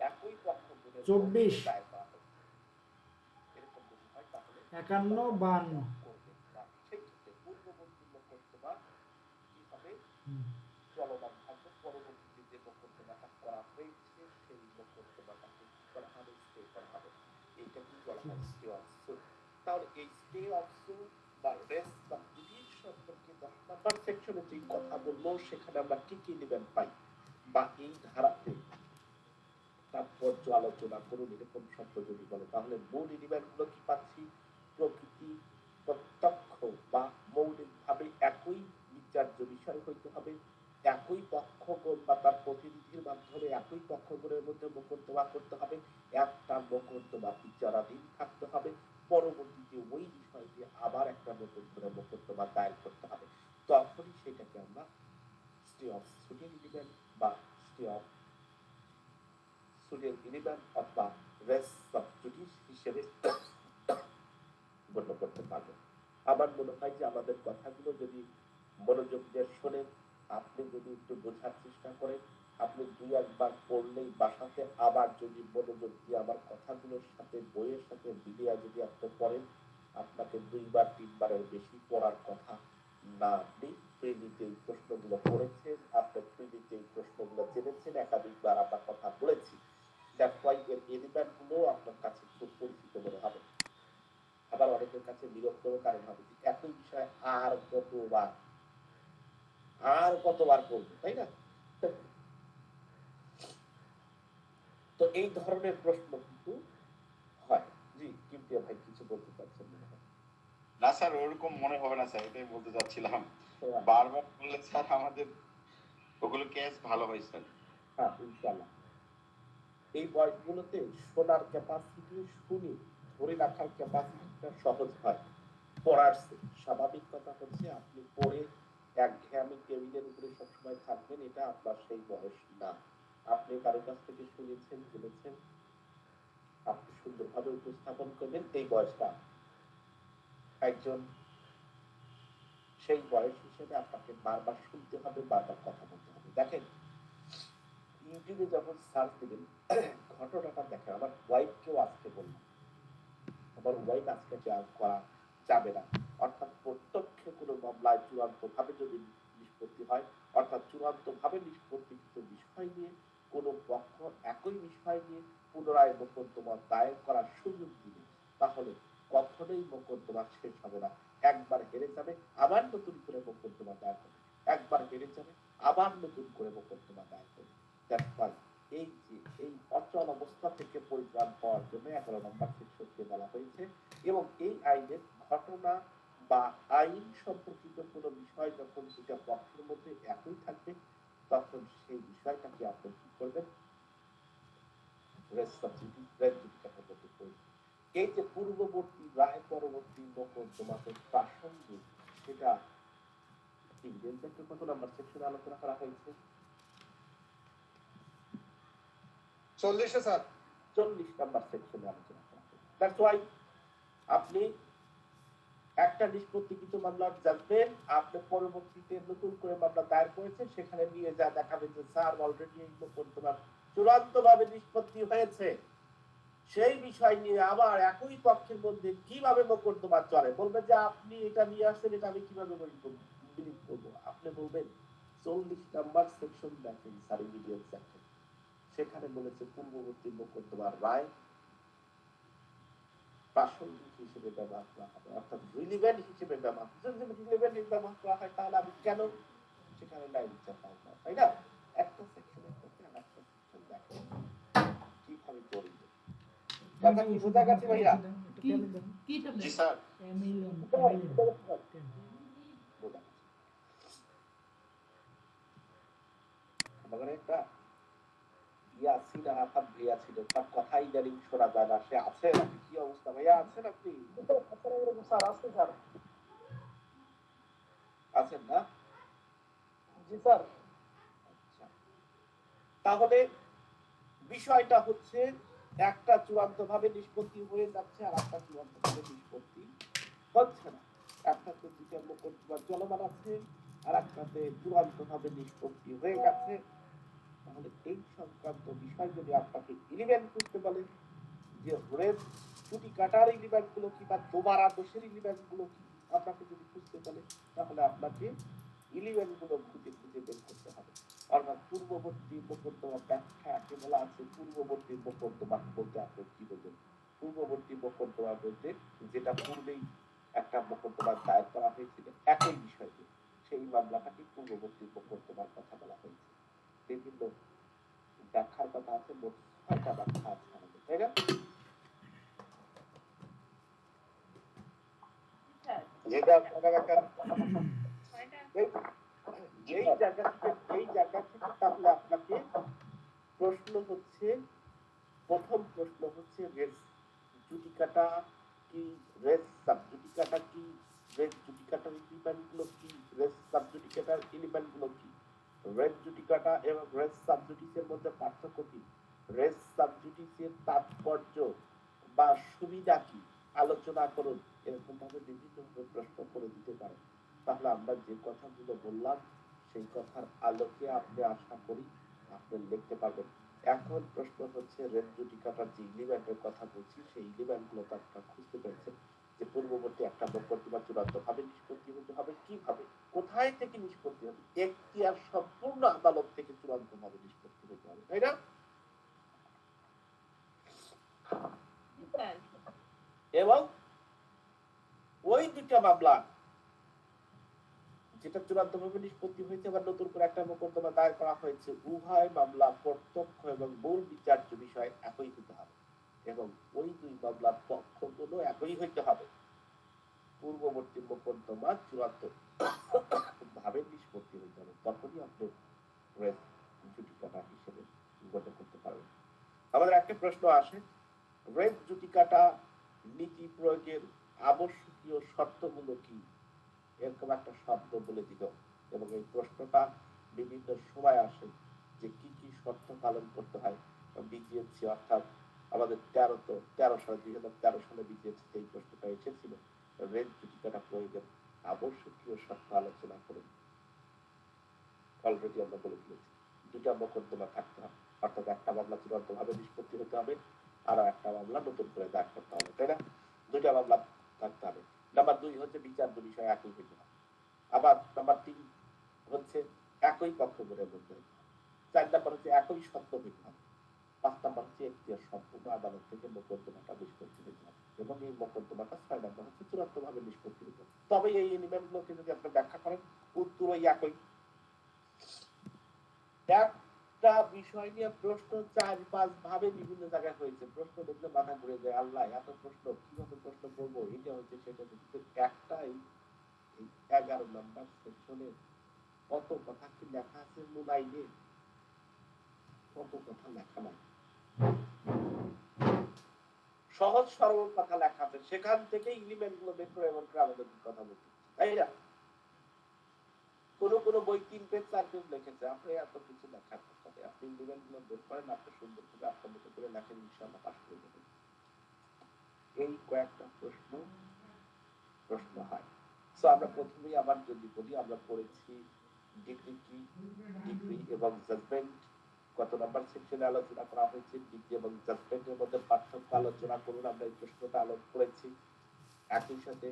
একই পক্ষ বলে 24 দায়ের করা হয়েছে, এরকম যদি হয় তাহলে 51 52 করবেন না। সেই ক্ষেত্রে পূর্ববর্তী মোকদ্দমা কি হবে, হুম, চলমান থাকবে। পরবর্তীতে যে মোকদ্দমাটা করা হয়েছে সেই মোকদ্দমাটাকে কি করা হবে, স্টে করা হবে। এইটা কি বলা হয়, স্টে অফ সুট। তাহলে এই স্টে অফ সুট বা রেস্ট অফ ডিউটি সম্পর্কে 10 নম্বর সেকশনে যে কথা বললো সেখানে আমরা কি কি এলিমেন্ট পাই, বা এই ধারাতে তাৎপর্য আলোচনা করুন এরকম শব্দ যদি বলে তাহলে মূল এলিমেন্ট গুলো কি পাচ্ছি, প্রকৃতি প্রত্যক্ষ বা মৌলিকভাবে একই বিচার্য বিষয় হইতে হবে, একই পক্ষগণ বা তার প্রতিনিধির মাধ্যমে একই পক্ষগণের মধ্যে মোকদ্দমা করতে হবে, একটা মোকদ্দমা বিচারাধীন থাকতে হবে, পরবর্তীতে ওই বিষয়টি আবার একটা নতুন করে মোকদ্দমা দায়ের করতে হবে। তখনই সেটাকে আমরা স্টে অফ সুটের এলিমেন্ট বা স্টে অফ সুটের এলিমেন্ট অথবা রেস্ট অফ জুডিস হিসেবে গণ্য করতে পারবেন। আমার মনে হয় যে আমাদের কথাগুলো যদি মনোযোগ দিয়ে শোনেন, আপনি যদি একটু বোঝার চেষ্টা করেন, আপনি দুই একবার পড়লেই বাসাতে আবার যদি মনোযোগ দিয়ে আমার কথাগুলোর সাথে বইয়ের সাথে মিলিয়ে যদি আপনি পড়েন, আপনাকে দুইবার তিনবারের বেশি পড়ার কথা না। আপনি প্রিলিতে এই প্রশ্নগুলো পড়েছেন, আপনি প্রিলিতে এই প্রশ্নগুলো জেনেছেন, একাধিকবার আমরা কথা বলেছি। দ্যাটস ওয়াই এর এলিমেন্টগুলো আপনার কাছে খুব পরিচিত মনে হবে। আবার অনেকের কাছে বিরক্তর কারণ হবে যে একই বিষয় আর কতবার করবো, তাই না? তো এই ধরনের প্রশ্ন কিন্তু হয়। জি, কিন্তু ভাই কিছু বলতে চাচ্ছেন মনে হয়। না স্যার, ওরকম মনে হবে না স্যার, এটাই বলতে চাচ্ছিলাম। তো, বারবার বললে স্যার আমাদের ওগুলো কেস ভালো হয় স্যার। হ্যাঁ, ইনশাআল্লাহ এই বয়সগুলোতে শোনার ক্যাপাসিটি, শুনে ধরে রাখার ক্যাপাসিটিটা সহজ হয় পড়ার চেয়ে। স্বাভাবিক কথা হচ্ছে আপনি পড়ে একঘেয়েমি টেবিলের উপরে সবসময় থাকবেন, এটা আপনার সেই বয়স না। আপনি কারো কাছ থেকে শুনেছেন, জেনেছেন, আপনি সুন্দরভাবে উপস্থাপন করবেন, এই বয়সটা একজন সেই বয়স হিসেবে আপনাকে বারবার শুনতে হবে, বারবার কথা বলতে হবে। দেখেন, ইউটিউবে যখন সার্চ দিবেন ঘটনাটা দেখেন, আমার ওয়াইফকেও আজকে বললাম, আমার ওয়াইফ আজকে করা যাবে না, অর্থাৎ প্রত্যক্ষে কোনো মামলায় চূড়ান্ত ভাবে যদি নিষ্পত্তি হয়, অর্থাৎ চূড়ান্ত ভাবে নিষ্পত্তিকৃত বিষয় নিয়ে কোনো পক্ষ একই বিষয় নিয়ে পুনরায় মোকদ্দমা দায়ের করার সুযোগ দিবে, তাহলে কখনোই মোকদ্দমা শেষ হবে না। একবার হেরে যাবে, আবার নতুন করে মোকদ্দমা দায়ের করবে, একবার হেরে যাবে, আবার নতুন করে মোকদ্দমা দায়ের করবে। এই যে এই অচল অবস্থা থেকে পরিত্রাণ পাওয়ার জন্য 11 নম্বর সেকশনকে বলা হয়েছে, এবং এই আইনের ঘটনা বা আইন সম্পর্কিত কোনো বিষয় যখন দুটা পক্ষের মধ্যে একই থাকবে তখন সেই বিষয়টাকে আপনি কি করবেন, এই যে পূর্ববর্তী রায় পরবর্তী মোকদ্দমাতে প্রাসঙ্গিক, সেটা কত নম্বর সেকশনে আলোচনা করা হয়েছে? 40 স্যার, 40 নম্বর সেকশনে আলোচনা করা হয়েছে। দ্যাটস ওয়াই আপনি একটা নিষ্পত্তিকৃত মামলার জাজমেন্ট আপনি পরবর্তীতে নতুন করে মামলা দায়ের করেছেন, সেখানে নিয়ে যা দেখাবেন যে স্যার অলরেডি এই মোকদ্দমা চূড়ান্ত ভাবে নিষ্পত্তি হয়েছে, সেই বিষয় নিয়ে আবার একই পক্ষের মধ্যে কিভাবে মোকদ্দমা চলে, বলবেন যে আপনি এটা নিয়ে আসছেন, এটা আমি কিভাবে বিলিভ করবো? আপনি বলবেন 40 নম্বর সেকশন দেখেন, সার্টিফিকেট সেকশন, সেখানে বলেছে পূর্ববর্তী মোকদ্দমার রায় প্রাসঙ্গিক হিসেবে ব্যবহার করা হবে, অর্থাৎ রিলিভেন্ট হিসেবে ব্যবহার। যদি রিলিভেন্ট ব্যবহার করা হয় তাহলে আমি কেন সেখানে ন্যায় বিচার পাবো না, তাই না? একটা সেকশনের সাথে আর একটা সেকশন দেখেন কিভাবে জড়িত। কথা কি বোঝা গেছে ভাইয়া? জি স্যার। আমাদের একটা ইয়াসিন আরাফাত ভাইয়া ছিল, তার কথা ইদানিং শোনা যায় না, সে আছে নাকি? কি অবস্থা ভাইয়া, আছেন আপনি? স্যার আসছে স্যার। আছেন না? জি স্যার। আচ্ছা, তাহলে বিষয়টা হচ্ছে একটা চূড়ান্ত ভাবে নিষ্পত্তি হয়ে যাচ্ছে আর একটা চূড়ান্ত ভাবে নিষ্পত্তি হচ্ছে না। একটাতে দুটো মোকদ্দমা চলমান আছে আর একটাতে চূড়ান্ত ভাবে নিষ্পত্তি হয়ে গেছে। তাহলে এই সংক্রান্ত বিষয় যদি আপনাকে এলিমেন্ট খুঁজতে বলে যে রেস ছুটি কাটার এলিমেন্ট গুলো কি বা দোবারা দোষের এলিমেন্ট গুলো কি আপনাকে যদি খুঁজতে বলে তাহলে আপনাকে এলিমেন্ট গুলো খুঁজে খুঁজে বের করতে হবে। অর্থাৎ পূর্ববর্তী মোকদ্দমা ব্যাখ্যাকে বলা আছে পূর্ববর্তী মোকদ্দমা বলতে আপনি কি বলবেন? পূর্ববর্তী মোকদ্দমা বলতে যেটা পূর্বেই একটা মোকদ্দমা দায়ের করা হয়েছিল একই বিষয়কে, সেই মামলাটাকে পূর্ববর্তী মোকদ্দমার কথা বলা হয়েছে। বিভিন্ন ব্যাখ্যার কথা আছে, মোট 6টা ব্যাখ্যা আছে আমাদের, তাই না? যেটা আপনারা একটা এই জায়গা থেকে তাহলে আপনাকে প্রশ্ন হচ্ছে, প্রথম প্রশ্ন হচ্ছে রেস জুডিকাটা কি, রেস সাবজুডিকাটা কি, রেস জুডিকাটার এলিমেন্ট গুলো কি, রেস সাবজুডিকাটার এলিমেন্ট গুলো কি, রেস জুডিকাটা এবং রেস সাবজুডিসের মধ্যে পার্থক্য কি, রেস সাবজুডিসের তাৎপর্য বা সুবিধা কি আলোচনা করুন, এরকম ভাবে বিভিন্ন প্রশ্ন করে দিতে পারে। তাহলে আমরা যে কথাগুলো বললাম সেই কথার আলোকে আপনি আশা করি আপনি লিখতে পারবেন। এখন প্রশ্ন হচ্ছে রেস জুডিকাটার যে এলিমেন্টের কথা বলছি সেই এলিমেন্ট গুলো তো আপনারা খুঁজতে পেরেছেন যে পূর্ববর্তী একটা মোকদ্দমা চূড়ান্ত ভাবে নিষ্পত্তি হতে হবে কিভাবে, কোথায় থেকে নিষ্পত্তি হবে, এখতিয়ার সম্পূর্ণ আদালত থেকে চূড়ান্ত ভাবে নিষ্পত্তি হতে হবে, তাই না? এবং ওই দুটা মামলা যেটা চূড়ান্ত ভাবে নিষ্পত্তি হয়েছে আবার নতুন করে একটা মোকদ্দমা দায়ের করা হয়েছে, উভয় মামলা প্রত্যক্ষ এবং মূল বিচার্য বিষয় একই হতে হবে এবং ওই দুই মামলার পক্ষগুলো একই হইতে হবে। পূর্ববর্তী মোকদ্দমা চূড়ান্ত ভাবে নিষ্পত্তি হইতে হবে, তখনই আপনি রেস জুডিকাটা হিসেবে গণ্য করতে পারবেন। আমাদের একটা প্রশ্ন আসে, রেস জুডিকাটা নীতি প্রয়োগের আবশ্যকীয় শর্তগুলো কি, এরকম একটা শব্দ বলে দিল এবং এই প্রশ্নটা বিভিন্ন সময় আসে যে কি কি শর্ত পালন করতে হয়। বিজিএসসি অর্থাৎ আমাদের 13 সালে 2013 সালে বিজিএসসি এই প্রশ্নটা এসেছিল, রেট জুডিকাটা প্রয়োগের আবশ্যকীয় শর্ত আলোচনা করুন। অলরেডি আমরা বলে দিয়েছি দুটা মোকদ্দমা থাকতে হবে, অর্থাৎ একটা মামলা চূড়ান্ত ভাবে নিষ্পত্তি হতে হবে আর একটা মামলা নতুন করে দায়ের করতে হবে, তাই না? দুইটা মামলা থাকতে হবে। নাম্বার 2 হচ্ছে বিচার্য বিষয় একই হইতে হবে। আবার নাম্বার 3 হচ্ছে একই পক্ষগুলোর মধ্যে, 4 নাম্বার হচ্ছে একই সত্য হইতে হবে, 5 নাম্বার হচ্ছে এখতিয়ার সম্পূর্ণ আদালত থেকে মোকদ্দমাটা নিষ্পত্তি হইতে হবে এবং এই মোকদ্দমাটা 6 নাম্বার হচ্ছে চূড়ান্ত ভাবে নিষ্পত্তি হইতে হবে। তবে এই এলিমেন্টগুলোকে যদি আপনি ব্যাখ্যা করেন উত্তর ওই একই। একটা বিষয় নিয়ে প্রশ্ন 4-5 ভাবে বিভিন্ন জায়গায় হয়েছে, প্রশ্ন দেখলে মাথা ঘুরে যায়, আল্লাহ এত প্রশ্ন কিভাবে প্রশ্ন করবো, এটা হচ্ছে সেটা হচ্ছে, একটাই এই 11 নাম্বার সেকশনে কত কথা কি লেখা আছে মোবাইলে, কত কথা লেখা নাই, সহজ সরল কথা লেখা আছে, সেখান থেকে এলিমেন্ট গুলো বের করে এমন করে আমাদের কথা বলতে, তাই না? কোন বই 3 পেজ 4 পেজ লিখেছে, আপনি এত কিছু লেখার কথা নেই, আপনি এলিমেন্ট গুলো বের করেন, আপনি সুন্দর করে আপনার মতো করে লেখেন, ইনশাআল্লাহ পাস করে যাবেন। এই কয়েকটা প্রশ্ন হয়। সো আমরা প্রথমেই আবার যদি বলি, আমরা পড়েছি ডিগ্রি কি, ডিগ্রি এবং জাজমেন্ট কত নাম্বার সেকশনে আলোচনা করা হয়েছে, ডিগ্রি এবং জাজমেন্টের মধ্যে পার্থক্য আলোচনা করুন, আমরা এই প্রশ্নটা আলোচনা করেছি। একই সাথে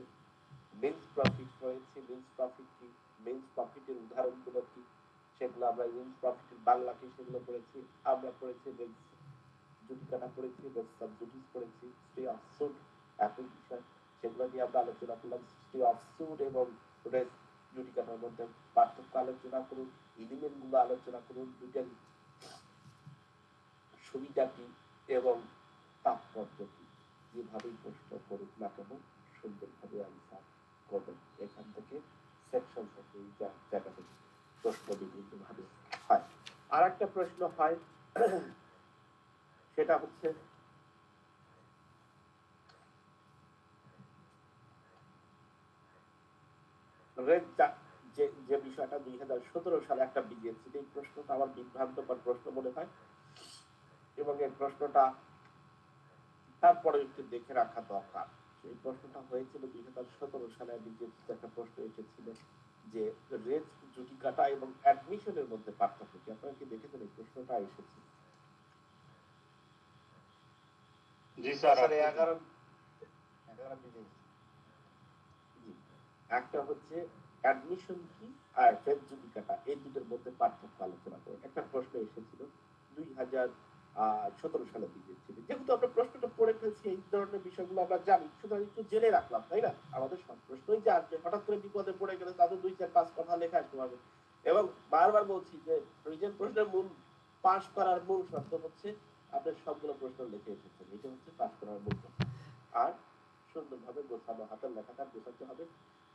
মিন্স প্রফিট রয়েছে, মিন্স প্রফিট কি, মিন্স প্রফিটের উদাহরণগুলো কি, সেগুলো আমরা মিন্স প্রফিটের বাংলা কি সেগুলো পড়েছি। আমরা পড়েছি মিন্স জুডিকাটা পড়েছি, মিন্স সাবজুডিস পড়েছি, স্টে অফ সুট একই বিষয়, সেগুলো নিয়ে আমরা আলোচনা করলাম। স্টে অফ সুট এবং রেস জুডিকাটার মধ্যে পার্থক্য আলোচনা করুন, এলিমেন্ট গুলো আলোচনা করুন, দুইটার সুবিধা কি এবং তাৎপর্য কি, যেভাবেই প্রশ্ন করুক না কেন সুন্দরভাবে আনসার করবেন। এখান থেকে সেকশন থেকে এই জায়গা থেকে প্রশ্ন বিভিন্ন ভাবে হয়। আর একটা প্রশ্ন হয় সেটা হচ্ছে যে বিষয়টা 2017 সালে একটা বিজিএসসি, এই প্রশ্নটা আমার বিভ্রান্তকর প্রশ্ন মনে হয় এবং এই প্রশ্নটা তারপরে একটু দেখে রাখা দরকার। এই প্রশ্নটা হয়েছিল 2017 সালে বিজেপিতে একটা প্রশ্ন এসেছিল যে রেজ জুডিকাটা এবং অ্যাডমিশনের মধ্যে পার্থক্য কি, আপনারা কি দেখেছেন? এই প্রশ্নটা এসেছে জি স্যার স্যার 11 মিনিট। জি। একটা হচ্ছে অ্যাডমিশন কি আর ফেজ জুডিকাটা, এই দুটোর মধ্যে পার্থক্য আলোচনা করে একটা প্রশ্ন এসেছিল 2017 সালের দিকে ছিল। যেহেতু আমরা প্রশ্নটা পড়ে ফেলছি, এই ধরনের বিষয়গুলো আমরা জানি, সুতরাং একটু জেনে রাখলাম, তাই না? আমাদের সব প্রশ্নই যে আসবে, হঠাৎ করে বিপদে পড়ে গেলে তাদের 2-4-5 কথা লেখা আসতে পারবে। এবং বারবার বলছি যে রিটেন প্রশ্নের মূল পাস করার মূল শর্ত হচ্ছে আপনার সবগুলো প্রশ্ন লিখে এসেছেন, এটা হচ্ছে পাস করার মূল কথা। আর সুন্দরভাবে গোছানো, হাতের লেখাটা গোছাতে হবে।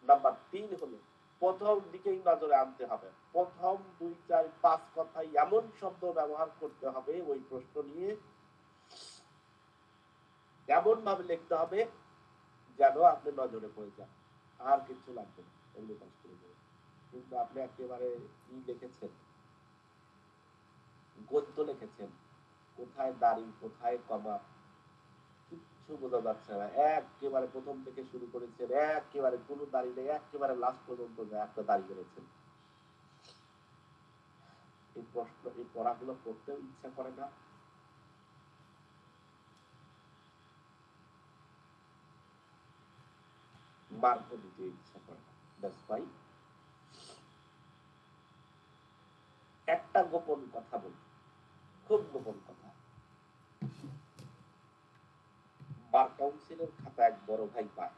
নাম্বার 3 হলো প্রথম দিকেই নজরে আনতে হবে, প্রথম 2-4-5 কথায় এমন শব্দ ব্যবহার করতে হবে ওই প্রশ্ন নিয়ে, এমন ভাবে লিখতে হবে যেন আপনি নজরে পড়ে যান, আর কিছু লাগবে না, এমনি পাস করে দেবেন। কিন্তু আপনি একেবারে লিখেছেন, গদ্য লিখেছেন, কোথায় দাড়ি কোথায় কমা কিচ্ছু বোঝা যাচ্ছে না, একেবারে প্রথম থেকে শুরু করেছেন, একেবারে কোনো দাড়ি নেই, একেবারে লাস্ট পর্যন্ত একটা দাড়ি করেছেন। এই প্রশ্ন, এই পড়াগুলো করতেও ইচ্ছা করে না, মার্কও দিতে ইচ্ছা করে না। দ্যাটস ওয়াই একটা গোপন কথা বলি, খুব গোপন কথা। বার কাউন্সিলের খাতা এক বড় ভাই পায়,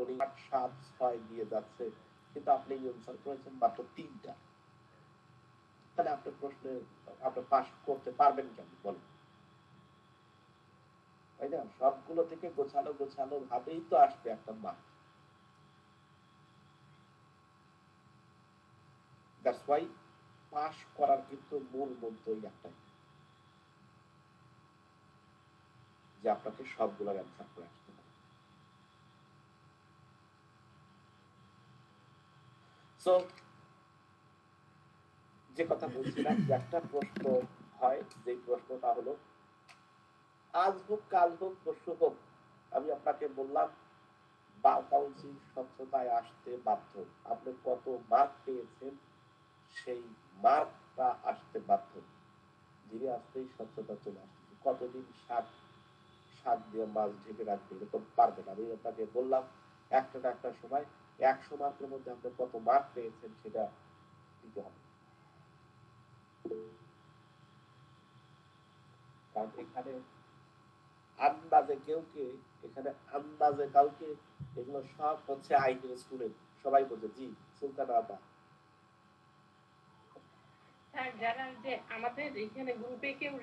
উনি 8-7-6 দিয়ে যাচ্ছে, কিন্তু আপনি অ্যান্সার করেছেন মাত্র 3টা। তাহলে আপনি প্রশ্নে আপনি পাস করতে পারবেন কেন বলেন? তাই না? সবগুলো থেকে গোছানো গোছানো ভাবেই তো আসবে একটা মার্ক। দ্যাটস ওয়াই পাস করার কিন্তু মূল মন্ত্রই একটাই, যে আপনাকে সবগুলোর অ্যান্সার করে আসতে হবে। সো যে কথা বলছিলাম, যে একটা প্রশ্ন হয়, যে প্রশ্নটা হলো আজ হোক কাল হোক পরশু হোক, আমি আপনাকে বললাম বার কাউন্সিল স্বচ্ছতায় আসতে বাধ্য। আপনি কত মার্ক পেয়েছেন সেই মার্কটা আসতে বাধ্য। ধীরে আসতেই স্বচ্ছতা চলে আসছে। কতদিন শাক শাক দিয়ে মাছ ঢেকে রাখবে, এরকম পারবেন। আমি আপনাকে বললাম একটা না একটা সময় 100 মার্কের মধ্যে আপনি কত মার্ক পেয়েছেন সেটা দিতে হবে। কারণ এখানে আন্দাজে কেউকে, এখানে আন্দাজে কাউকে, এগুলো সব হচ্ছে আইনের স্টুডেন্ট, সবাই বলছে জি সুলতানা আপা। স্যার যারা যে আমাদের এখানে গ্রুপে কেউ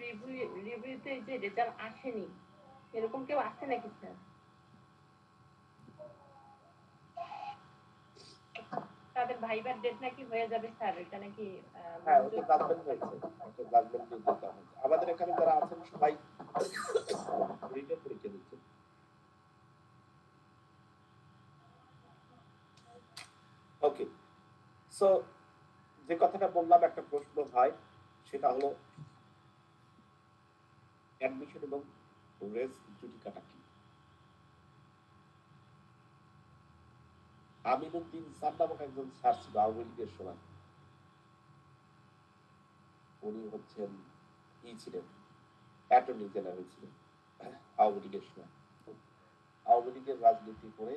রিভিউতে যে রেজাল্ট আসেনি এরকম কেউ আসছে নাকি স্যার? তাদের ভাইবার ডেট নাকি হয়ে যাবে স্যার, এটা নাকি হ্যাঁ, ওটা জাজমেন্ট হয়েছে, ওটা জাজমেন্ট দিয়ে দিতে হবে। আমাদের এখানে যারা আছেন সবাই রিটেন পরীক্ষা দিচ্ছেন। ওকে, সো যে কথাটা বললাম, একটা প্রশ্ন হয়, সেটা হলো অ্যাডমিশন এবং রেস জুডিকাটা কি। আমিনুদ্দিন স্যার নামক একজন স্যার ছিল আওয়ামী লীগের সময়, উনি হচ্ছেন ছিলেন অ্যাটর্নি জেনারেল ছিলেন আওয়ামী লীগের সময়। আওয়ামী লীগের রাজনীতি করে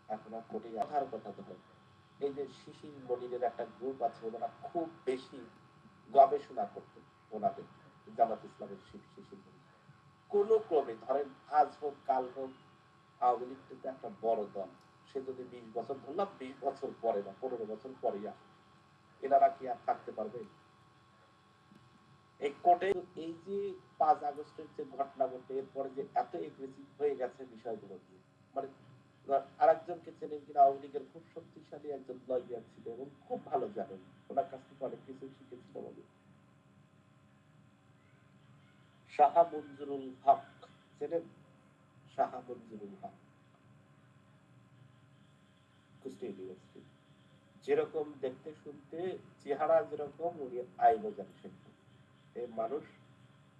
এখন আর কোটি আধার কথা ধরে। এই যে শিশির মনিরের একটা গ্রুপ আছে, ওনারা খুব বেশি গবেষণা করতেন ওনাদের, জামাত ইসলামের শিশির মনির। কোন ক্রমে ধরেন আজ হোক কাল হোক, আওয়ামী লীগ কিন্তু একটা বড় দল, সে যদি 20 বছর, ধরলাম 20 বছর পরে বা 15 বছর পরে আসে, এনারা কি আর থাকতে পারবে? এই কোর্টে এই যে 5 আগস্টের যে ঘটনা ঘটে, এরপরে যে এত এগ্রেসিভ হয়ে গেছে বিষয়গুলো নিয়ে, মানে আরেকজনকে চেনেন কিনা, আওয়ামী লীগের খুব শক্তিশালী একজন লয়ার ছিল এবং খুব ভালো জানেন, ওনার কাছ থেকে অনেক কিছু শিখেছিল বলে, শাহ মঞ্জুরুল হক চেনেন? শাহ মঞ্জুরুল হক, কুষ্টিয়া ইউনিভার্সিটি। যেরকম দেখতে শুনতে, চেহারা যেরকম, উনি আইনও জানে সেরকম। এই মানুষ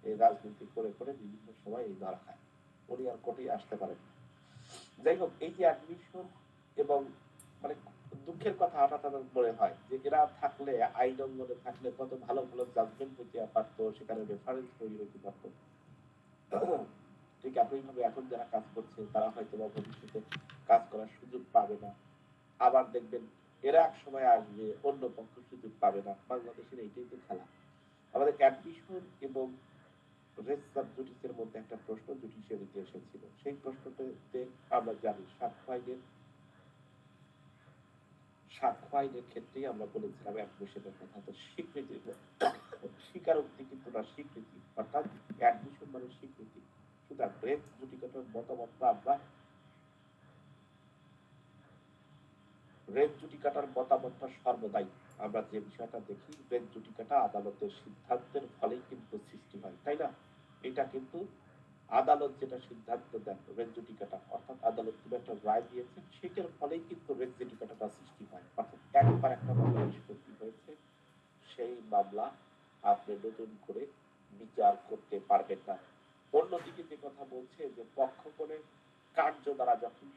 এই রাজনীতি করে করে বিভিন্ন সময় এই ধরা খায়, উনি আর কোর্টে আসতে পারেন না। যাই হোক, এই যে অ্যাডমিশন এবং মানে দুঃখের কথা হঠাৎ হঠাৎ মনে হয় যে এরা থাকলে, আইন অঙ্গনে থাকলে কত ভালো ভালো জাজমেন্ট হইতে পারতো, সেখানে রেফারেন্স তৈরি হইতে পারতো। ঠিক একইভাবে এখন যারা কাজ করছে তারা হয়তো বা ভবিষ্যতে কাজ করার সুযোগ পাবে না। আবার দেখবেন এরা এক সময় আসবে, অন্য পক্ষ সুযোগ পাবে না। বাংলাদেশের এইটাই তো খেলা। আমাদের অ্যাডমিশন এবং রেস সাবজুডিসের মধ্যে একটা প্রশ্ন জুডিশিয়াল ইতিহাসে ছিল। সেই প্রশ্নটাতে আমরা জানি সাক্ষ্য আইনের ক্ষেত্রেই আমরা বলেছিলাম অ্যাডমিশনের কথা। তো স্বীকৃতি, স্বীকারোক্তি কিন্তু না, স্বীকৃতি, অর্থাৎ অ্যাডমিশন মানে স্বীকৃতি। সুতরাং রেস জুডিকেটর মতামতটা আমরা রেস জুডিকাটার মতামতটা সর্বদাই আমরা যে বিষয়টা দেখি, রেস জুডিকাটা আদালতের সিদ্ধান্তের ফলেই কিন্তু সৃষ্টি হয়, তাই না? এটা কিন্তু আদালত যেটা সিদ্ধান্ত দেন, রেস জুডিকাটা, অর্থাৎ আদালত কোনো একটা রায় দিয়েছে, সেটার ফলেই কিন্তু রেস জুডিকাটাটা সৃষ্টি হয়। অর্থাৎ একবার একটা মামলা নিষ্পত্তি হয়েছে, সেই মামলা আপনি নতুন করে বিচার করতে পারবেন না। অন্যদিকে যে কথা বলছে যে পক্ষগণের কার্য দ্বারা যখন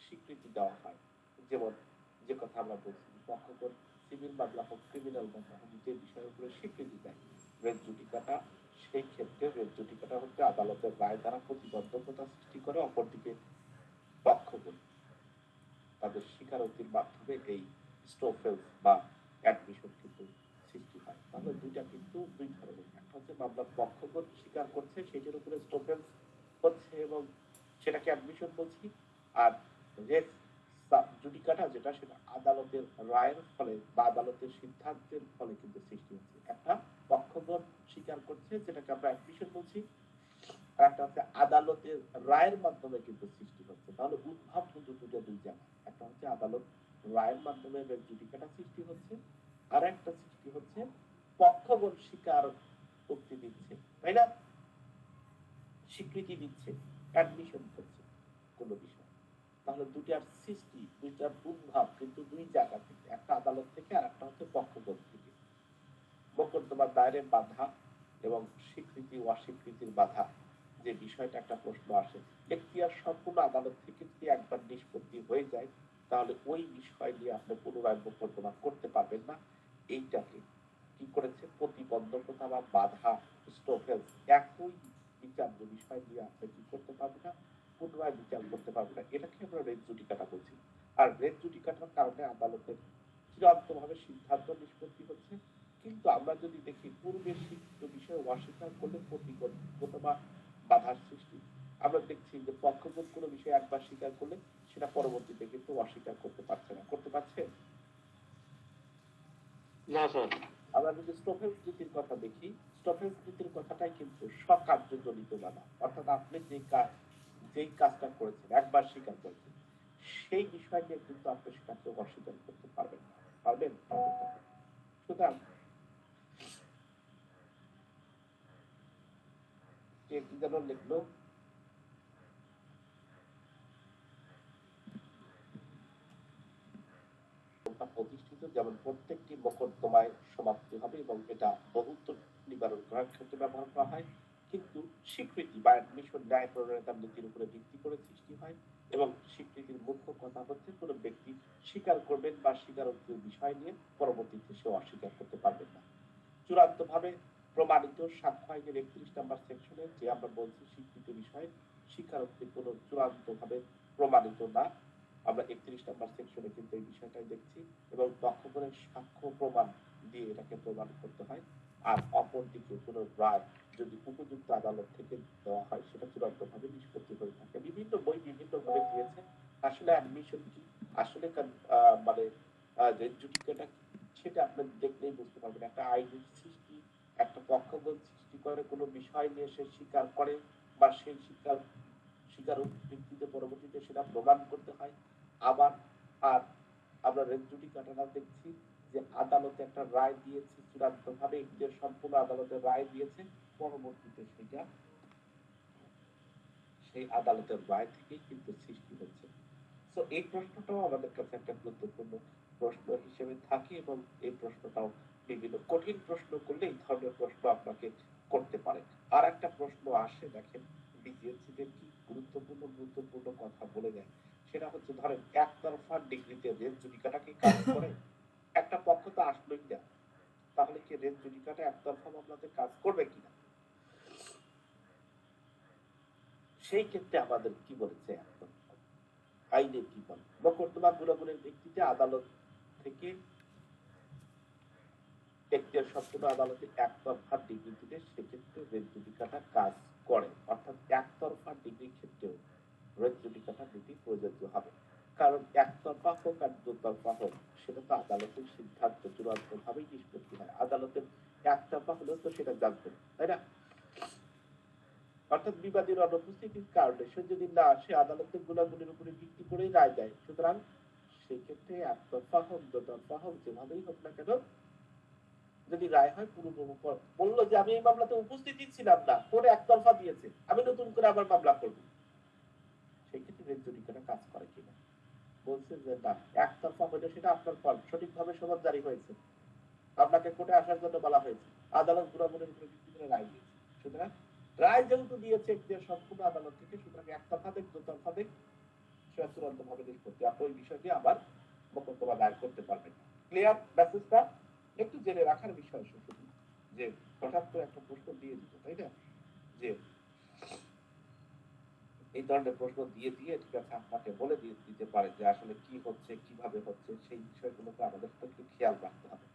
স্বীকৃতি দেওয়া হয়, যেমন যে কথা আমরা বলছি, পক্ষগণ সিভিল মামলা হোক, ক্রিমিনাল মামলা হোক, যে বিষয়ের উপরে স্বীকৃতি দেয় রেস জুডিকাটা, সেই ক্ষেত্রে রেস জুডিকাটা হচ্ছে আদালতের রায় দ্বারা প্রতিবন্ধকতা সৃষ্টি করে। অপরদিকে পক্ষগণ তাদের স্বীকারোক্তির মাধ্যমে এই স্টোফেলস বা অ্যাডমিশন কিন্তু সৃষ্টি হয়। তাহলে দুইটা কিন্তু দুই ধরনের, একটা হচ্ছে মামলার পক্ষগণ স্বীকার করছে, সেটার উপরে স্টোফেলস হচ্ছে এবং সেটাকে অ্যাডমিশন বলছি। আর রেস জুডিকাটা যেটা, সেটা আদালতের রায়ের ফলে বা আদালতের সিদ্ধান্তের ফলে কিন্তু সৃষ্টি হচ্ছে। একটা পক্ষগণ স্বীকার করছে, যেটাকে আমরা অ্যাডমিশন বলছি, আর একটা হচ্ছে আদালতের রায়ের মাধ্যমে কিন্তু সৃষ্টি হচ্ছে। তাহলে উদ্ভব কিন্তু দুটো দুই জায়গা। একটা হচ্ছে আদালত রায়ের মাধ্যমে রেস জুডিকাটা সৃষ্টি হচ্ছে, আর একটা সৃষ্টি হচ্ছে পক্ষগণ স্বীকার উক্তি দিচ্ছে, তাই না? স্বীকৃতি দিচ্ছে, অ্যাডমিশন করছে কোন বিষয়। তাহলে দুটার সৃষ্টি, দুইটার উদ্ভব কিন্তু দুই জায়গা থেকে, একটা আদালত থেকে আর একটা হচ্ছে পক্ষগণ থেকে। মোকদ্দমার দায়েরের বাধা এবং স্বীকৃতি অস্বীকৃতির বাধা, যে বিষয়টা একটা প্রশ্ন আসে, এখতিয়ার সম্পূর্ণ আদালত থেকে যদি একবার নিষ্পত্তি হয়ে যায়, তাহলে ওই বিষয় নিয়ে আপনি পুনরায় মোকদ্দমা করতে পারবেন না। এইটাকে কি করেছে, প্রতিবন্ধকতা বা বাধা, স্টোফেলস, একই বিচার্য বিষয় নিয়ে আপনি কি করতে পারবেন না, পুনরায় বিচার করতে পারবেন না। এটাকে আমরা রেস জুডিকাটা বলছি। আর রেস জুডিকাটার কারণে আদালতের চূড়ান্তভাবে সিদ্ধান্ত নিষ্পত্তি হচ্ছে। কিন্তু আমরা যদি দেখি পূর্বে স্বীকৃত বিষয় অস্বীকার করলে প্রতিবন্ধকতা বা বাধার সৃষ্টি। আমরা দেখছি যে পক্ষগণ কোনো বিষয় একবার স্বীকার করলে সেটা পরবর্তীতে কিন্তু অস্বীকার করতে পারছে না, করতে পারছে না স্যার। আমরা যদি স্টোফেলস নীতির কথা দেখি, স্টোফেলস নীতির কথাটাই কিন্তু স্বকার্যজনিত বাধা। অর্থাৎ আপনি যেই কাজটা করেছেন, একবার স্বীকার করেছেন, সেই বিষয় নিয়ে কিন্তু আপনি সেটাকে অস্বীকার করতে পারবেন না। পারবেন? পারবেন না। সুতরাং কে কি যেন লিখলো, প্রতিষ্ঠিত, যেমন প্রত্যেকটি মোকদ্দমায় সমাপ্তি হবে এবং এটা বহুত্ব নিবারণ করার ক্ষেত্রে ব্যবহার করা হয়। কিন্তু স্বীকৃতি বা অ্যাডমিশন ন্যায় প্রণয়তার নীতির উপরে ভিত্তি করে সৃষ্টি হয় এবং স্বীকৃতির মুখ্য কথা হচ্ছে কোনো ব্যক্তি স্বীকার করবেন বা স্বীকারোক্তির বিষয় নিয়ে পরবর্তীতে সে অস্বীকার করতে পারবেন না। চূড়ান্ত ভাবে প্রমাণিত সাক্ষ্য আইনের 31 নম্বর সেকশনে যে আমরা বলছি স্বীকৃতি বিষয়ে স্বীকারোক্তি কোনো চূড়ান্ত ভাবে প্রমাণিত না, আমরা 31 নম্বর সেকশনে কিন্তু এই বিষয়টাই দেখছি। এবং পক্ষগণের সাক্ষ্য প্রমাণ দিয়ে এটাকে প্রমাণ করতে হয়। আর অপরদিকে কোনো রায় যদি উপযুক্ত আদালত থেকে দেওয়া হয়, সেটা চূড়ান্ত ভাবে নিষ্পত্তি হয়ে থাকে। বিভিন্ন বই বিভিন্ন ভাবে দিয়েছে। আসলে অ্যাডমিশন কি, আসলে মানে রেস জুডিকাটা কি, সেটা আপনি দেখলেই বুঝতে পারবেন। একটা আইনের সৃষ্টি, একটা পক্ষগণ সৃষ্টি করে কোনো বিষয় নিয়ে সে স্বীকার করে বা সেই স্বীকার ভিত্তিতে পরবর্তীতে সেটা প্রমাণ করতে হয়। আবার আর আমরা রেস জুডিকাটা দেখছি যে আদালতে একটা রায় দিয়েছে, চূড়ান্ত ভাবে যে সম্পূর্ণ আদালতের রায় দিয়েছে, পরবর্তীতে সেটা সেই আদালতের রায় থেকেই কিন্তু সৃষ্টি হচ্ছে। তো এই প্রশ্নটাও আমাদের কাছে একটা গুরুত্বপূর্ণ প্রশ্ন হিসেবে থাকে এবং এই প্রশ্নটাও বিভিন্ন কঠিন প্রশ্ন করলে এই ধরনের প্রশ্ন আপনাকে করতে পারে। আর একটা প্রশ্ন আসে, দেখেন বিজিএসসিদের কি গুরুত্বপূর্ণ কথা বলে দেয় সেটা হচ্ছে ধরেন একতরফা ডিগ্রিতে রেঞ্জ জুডিকাটাকে কাজ করে, একটা পক্ষ তো আসলোই না, তাহলে কি রেঞ্জ জুডিকাটা একতরফা মামলাতে কাজ করবে কিনা, সেই ক্ষেত্রে আমাদের কি বলেছে এখন আইনে কি বলে, মোকদ্দমা গুণাগুণের ভিত্তিতে আদালত থেকে এখতিয়ার সম্পন্ন আদালতে একতরফা ডিগ্রি দিলে সেক্ষেত্রে রেঞ্জ জুডিকাটা কাজ করে, অর্থাৎ একতরফা ডিগ্রির ক্ষেত্রেও রেঞ্জ জুডিকাটা নীতি প্রযোজ্য হবে। কারণ একতরফা হোক আর দুতরফা হোক সেটা তো আদালতের সিদ্ধান্ত চূড়ান্ত ভাবেই নিষ্পত্তি হয়, আদালতের একতরফা হলেও তো সেটা জানতো, তাই না? অর্থাৎ বিবাদীর অনুপস্থিতির কারণে সে যদি না আসে আদালতের গুণাগুণের উপরে ভিত্তি করেই রায় দেয়, সুতরাং সেই ক্ষেত্রে একতরফা হোক দুতরফা হোক যেভাবেই হোক না কেন, যদি রায় হয় পূর্বপক্ষ বললো যে আমি এই মামলাতে উপস্থিত ছিলাম না, কোর্ট একতরফা দিয়েছে, আমি নতুন করে আবার মামলা করবো, সেই ক্ষেত্রে রেঞ্জ জুডিকাটা কাজ করে কিনা, বলছে যে না একতরফা হলে সেটা আপনার ফল, সঠিকভাবে সমন জারি হয়েছে, আপনাকে কোর্টে আসার জন্য বলা হয়েছে, আদালত গুণাগুণের উপরে ভিত্তি করে রায় দিয়েছে, সুতরাং রায় যেহেতু দিয়েছে এখতিয়ার সম্পূর্ণ আদালত থেকে, সুতরাং একতরফা দিক দুতরফা দিক সেটা চূড়ান্ত ভাবে নিষ্পত্তি, আপনি ওই বিষয়টি আবার মোকদ্দমা দায়ের করতে পারবেন। ক্লিয়ার মেসেজটা? একটু জেনে রাখার বিষয় শুধু যে হঠাৎ করে একটা প্রশ্ন দিয়ে দিত, তাই না, যে এই ধরনের প্রশ্ন দিয়ে দিয়ে ঠিক আছে আপনাকে বলে দিয়ে দিতে পারে যে আসলে কি হচ্ছে কিভাবে হচ্ছে, সেই বিষয়গুলোকে আমাদের তো একটু খেয়াল রাখতে হবে।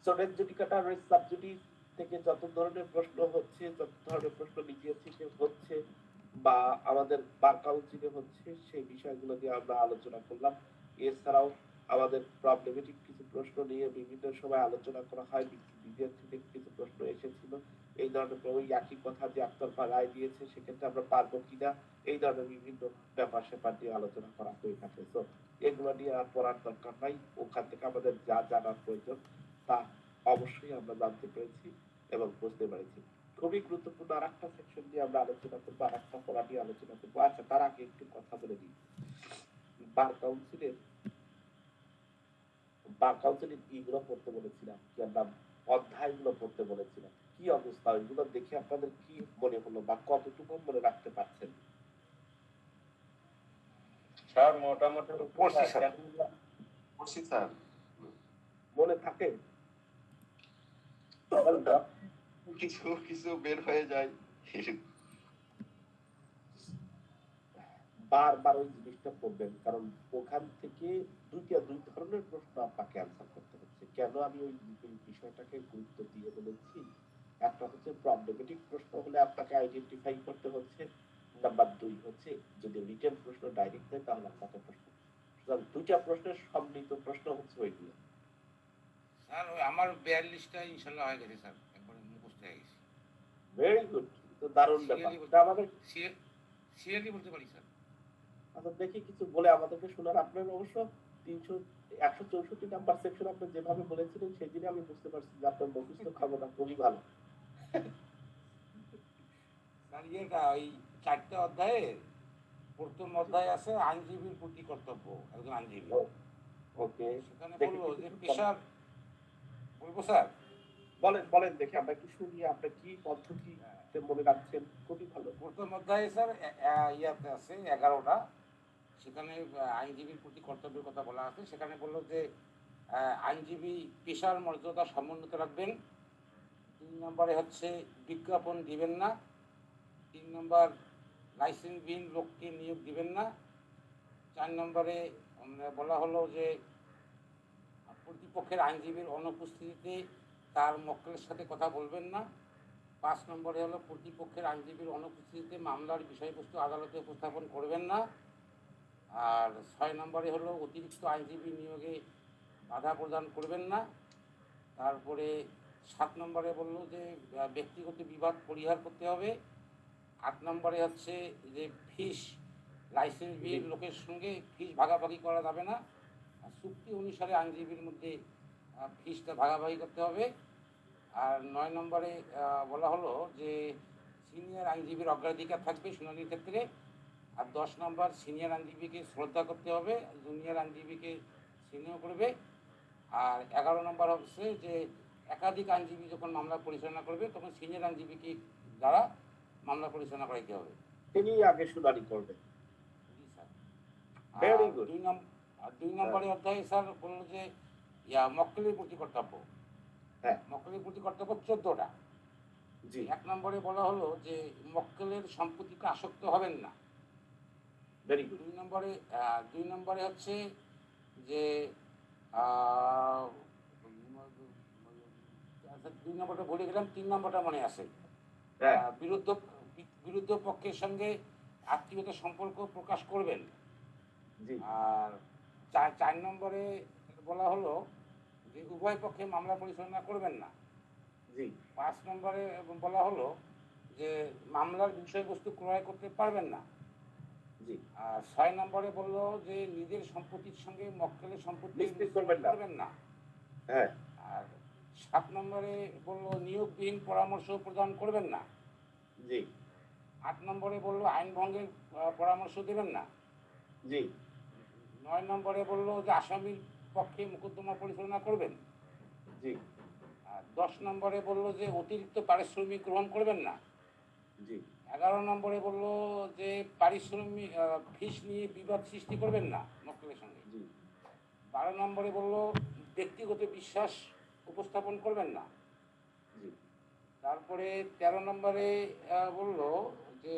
So range judicata range sub judice থেকে যত ধরনের প্রশ্ন হচ্ছে, যত ধরনের প্রশ্ন নিজে থেকে হচ্ছে বা আমাদের বার কাউন্সিলে হচ্ছে, সেই বিষয়গুলো নিয়ে আমরা আলোচনা করলাম। এছাড়াও আমাদের প্রবলেমেটিক কিছু প্রশ্ন নিয়ে বিভিন্ন সময় আলোচনা করা হয়, বিদেশ থেকে কিছু প্রশ্ন এসেছিল এই ধরনের, ওই একই কথা যে একতরফা রায় দিয়েছে সেক্ষেত্রে আমরা পারবো কিনা, এই ধরনের বিভিন্ন ব্যাপার স্যাপার নিয়ে আলোচনা করা হয়ে থাকে। তো এগুলো নিয়ে আর পড়ার দরকার নাই, ওখান থেকে আমাদের যা জানার প্রয়োজন তা অবশ্যই আমরা জানতে পেরেছি এবং বুঝতে পেরেছি। খুবই গুরুত্বপূর্ণ আর একটা সেকশন নিয়ে আমরা আলোচনা করবো, আর একটা পড়া নিয়ে আলোচনা করবো। আচ্ছা তার আগে একটু কথা বলে দিই, বার কাউন্সিলের ইগুলো পড়তে বলেছিলাম, কি আমরা অধ্যায়গুলো পড়তে বলেছিলাম, কি অবস্থা ওইগুলো দেখে আপনাদের কি মনে হলো বা কতটুকু মনে রাখতে পারছেন? স্যার মোটামুটি পড়ছি স্যার। মনে থাকে? কিছু কিছু বের হয়ে যায়। বারবার ওই জিনিসটা পড়বেন, কারণ ওখান থেকে দুই ধরনের প্রশ্ন আপনাকে অ্যান্সার করতে হচ্ছে। কেন আমি ওই বিষয়টাকে গুরুত্ব দিয়ে বলেছি, একটা হচ্ছে প্রবলেমেটিক প্রশ্ন হলে আপনাকে আইডেন্টিফাই করতে হচ্ছে, নাম্বার 2 হচ্ছে যদি রিটেন প্রশ্ন ডাইরেক্ট দেয় তাহলে আপনাকে প্রশ্ন, সুতরাং দুইটা প্রশ্নের সম্মিলিত প্রশ্ন হচ্ছে ওইগুলো। স্যার ওই আমার 42টা ইনশাআল্লাহ হয়ে গেছে স্যার, একবারে মুখস্থ হয়ে গেছে। ভেরি গুড, তো দারুণ ব্যাপার। এটা আমাদের সিরিয়ালি বলতে পারি স্যার। আচ্ছা দেখি কিছু বলে আমাদেরকে শোনার। আপনার অবশ্য 164 নাম্বার সেকশন আপনি যেভাবে বলেছিলেন সেই দিনে আমি বুঝতে পারছি যে আপনার মুখস্থ ক্ষমতা খুবই ভালো। স্যার ইয়েটা ওই 4টে অধ্যায়ে প্রথম অধ্যায় আছে আইনজীবীর প্রতি কর্তব্য, একজন আইনজীবী। ওকে, সেখানে বলবো যে পেশার, বলবো স্যার? বলেন বলেন দেখি আমরা একটু শুনি আপনি কি পদ্ধতিতে মনে রাখছেন, খুবই ভালো। প্রথম অধ্যায়ে স্যার ইয়াতে আছে 11টা, সেখানে আইনজীবীর প্রতি কর্তব্যের কথা বলা আছে। সেখানে বললো যে আইনজীবী পেশার মর্যাদা সমুন্নত রাখবেন। 3 নম্বরে হচ্ছে বিজ্ঞাপন দিবেন না। 3 নম্বর লাইসেন্সবিহীন লোককে নিয়োগ দিবেন না। 4 নম্বরে বলা হলো যে প্রতিপক্ষের আইনজীবীর অনুপস্থিতিতে তার মক্কেলের সাথে কথা বলবেন না। 5 নম্বরে হলো প্রতিপক্ষের আইনজীবীর অনুপস্থিতিতে মামলার বিষয়বস্তু আদালতে উপস্থাপন করবেন না। আর 6 নম্বরে হলো অতিরিক্ত আইনজীবী নিয়োগে বাধা প্রদান করবেন না। তারপরে 7 নম্বরে বললো যে ব্যক্তিগত বিবাদ পরিহার করতে হবে। 8 নম্বরে হচ্ছে যে ফিস লাইসেন্সবিহীন লোকের সঙ্গে ফিস ভাগাভাগি করা যাবে না, চুক্তি অনুসারে আইনজীবীর মধ্যে ফিসটা ভাগাভাগি করতে হবে। আর 9 নম্বরে বলা হলো যে সিনিয়র আইনজীবীর অগ্রাধিকার থাকবে শুনানির ক্ষেত্রে। আর 10 নম্বর সিনিয়র আইনজীবীকে শ্রদ্ধা করতে হবে, জুনিয়র আইনজীবীকে স্নেহ করবে। আর 11 নম্বর হচ্ছে যে একাধিক আইনজীবী যখন মামলা পরিচালনা করবে তখন সিনিয়র আইনজীবীকে দ্বারা মামলা পরিচালনা করাইতে হবে, তিনি আগে শুনানি করবেন। জি স্যার। Very good. দুই নম্বরে অধ্যায়ে স্যার বললো যে মক্কেলের প্রতি কর্তব্য। হ্যাঁ। মক্কেলের প্রতি কর্তব্য 14টা। জি। 1 নম্বরে বলা হলো যে মক্কেলের সম্পত্তিতে আসক্ত হবেন না। Very good. 2 নম্বরে হচ্ছে যে আহ, 2 নম্বরটা ভুলে গেলাম, 3 নম্বরটা মনে আছে। হ্যাঁ। বিরুদ্ধ পক্ষের সঙ্গে আত্মীয়তা সম্পর্ক প্রকাশ করবেন। জি। আর 4 নম্বরে বলা হলো যে উভয় পক্ষে মামলা পরিচালনা করবেন না। জি। 5 নম্বরে বলা হলো যে মামলার বিষয়বস্তু ক্রয় করতে পারবেন না। জি। আর 6 নম্বরে বললো যে নিজের সম্পত্তির সঙ্গে মক্কেলের সম্পত্তি মিশ্রিত করবেন না। হ্যাঁ। আর 7 নম্বরে বললো নিয়োগবিহীন পরামর্শ প্রদান করবেন না। জি। 8 নম্বরে বললো আইন ভঙ্গের পরামর্শ দেবেন না। জি। 9 নম্বরে বললো যে আসামির পক্ষে মোকদ্দমা পরিচালনা করবেন। জি। আর 10 নম্বরে বললো যে অতিরিক্ত পারিশ্রমিক গ্রহণ করবেন না। জি। 11 নম্বরে বললো যে পারিশ্রমিক ফিস নিয়ে বিবাদ সৃষ্টি করবেন না মক্কেলের সঙ্গে। জি। 12 নম্বরে বললো ব্যক্তিগত বিশ্বাস উপস্থাপন করবেন না। জি। তারপরে 13 নম্বরে বললো যে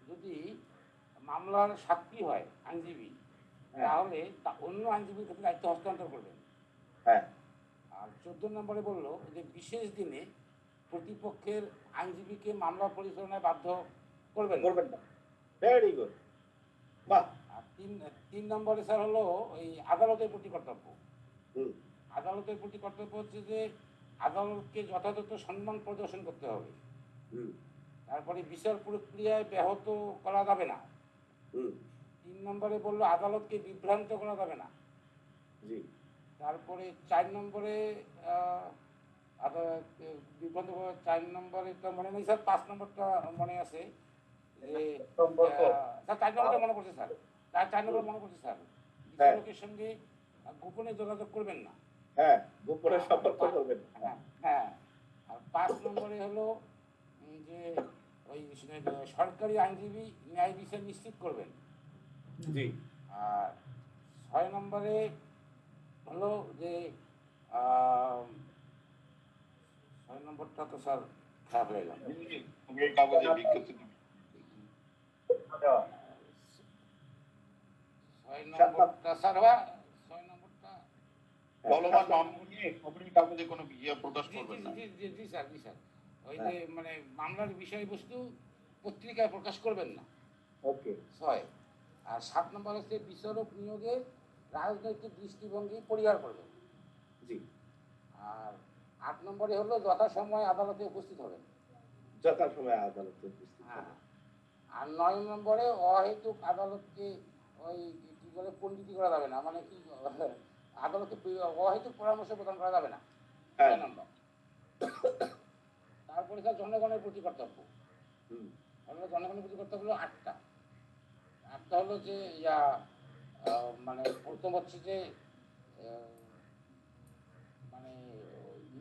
যদি মামলার সাক্ষী হয় আইনজীবী, হ্যাঁ। তাহলে অন্য আইনজীবীর কাছে দায়িত্ব হস্তান্তর করবেন। হ্যাঁ। আর 14 নম্বরে বললো যে বিশেষ দিনে প্রতিপক্ষের আইনজীবীকে মামলা পরিচালনায় বাধ্য করবেন না। করবেন না। Very good. বাহ। আর 3 নম্বরে স্যার হলো ওই আদালতের প্রতি কর্তব্য। হুম। আদালতের প্রতি কর্তব্য হচ্ছে যে আদালতকে যথাযথ সম্মান প্রদর্শন করতে হবে। হুম। তারপরে বিচার প্রক্রিয়ায় ব্যাহত করা যাবে না। হুম। 3 নম্বরে বললো আদালতকে বিভ্রান্ত করা যাবে না। জি। তারপরে 4 নম্বরে বিভ্রান্ত করা, 4 নম্বরেটা মনে নেই স্যার, 5 নম্বরটা মনে আছে যে সম্পর্ক। স্যার 4 নম্বরটা মনে করছে স্যার, 4 নম্বর মনে করছে স্যার, হ্যাঁ। বিচারকের সঙ্গে গোপনে যোগাযোগ করবেন না। হ্যাঁ, গোপনে সম্পর্ক করবেন না। হ্যাঁ হ্যাঁ। আর 5 নম্বরে হলো যে ওই সরকারি আইনজীবী ন্যায় বিচার নিশ্চিত করবেন। জি। আর 6 নম্বরে হলো যে 6 নম্বরটা তো স্যার খারাপ হয়ে গেল। খবরের কাগজে বিজ্ঞপ্তি দিবে। 6 নম্বরটা স্যার বা 6 নম্বরটা চলমান মামলা নিয়ে খবরের কাগজে কোনো প্রকাশ জি করবেন জি না। জি জি জি স্যার, জি স্যার, ওই যে মানে মামলার বিষয়বস্তু পত্রিকায় প্রকাশ করবেন না। ওকে। 6। আর 7 নম্বর হচ্ছে বিচারক নিয়োগে রাজনৈতিক দৃষ্টিভঙ্গি পরিহার করবেন। জি। আর 8 নম্বরে হলো যথাসময়ে আদালতে উপস্থিত হবেন। যথাসময়ে আদালতে উপস্থিত হ্যাঁ। হবেন। আর 9 নম্বরে অহেতুক আদালতকে ওই কি বলে পণ্ডিতি করা যাবে না, মানে কি আদালতকে অহেতুক পরামর্শ প্রদান করা যাবে না। হ্যাঁ। 9 নম্বর। তারপরে স্যার জনগণের প্রতি কর্তব্য। হুম। হলো জনগণের প্রতি কর্তব্য হলো 8টা। 8টা হলো যে মানে প্রথম হচ্ছে যে মানে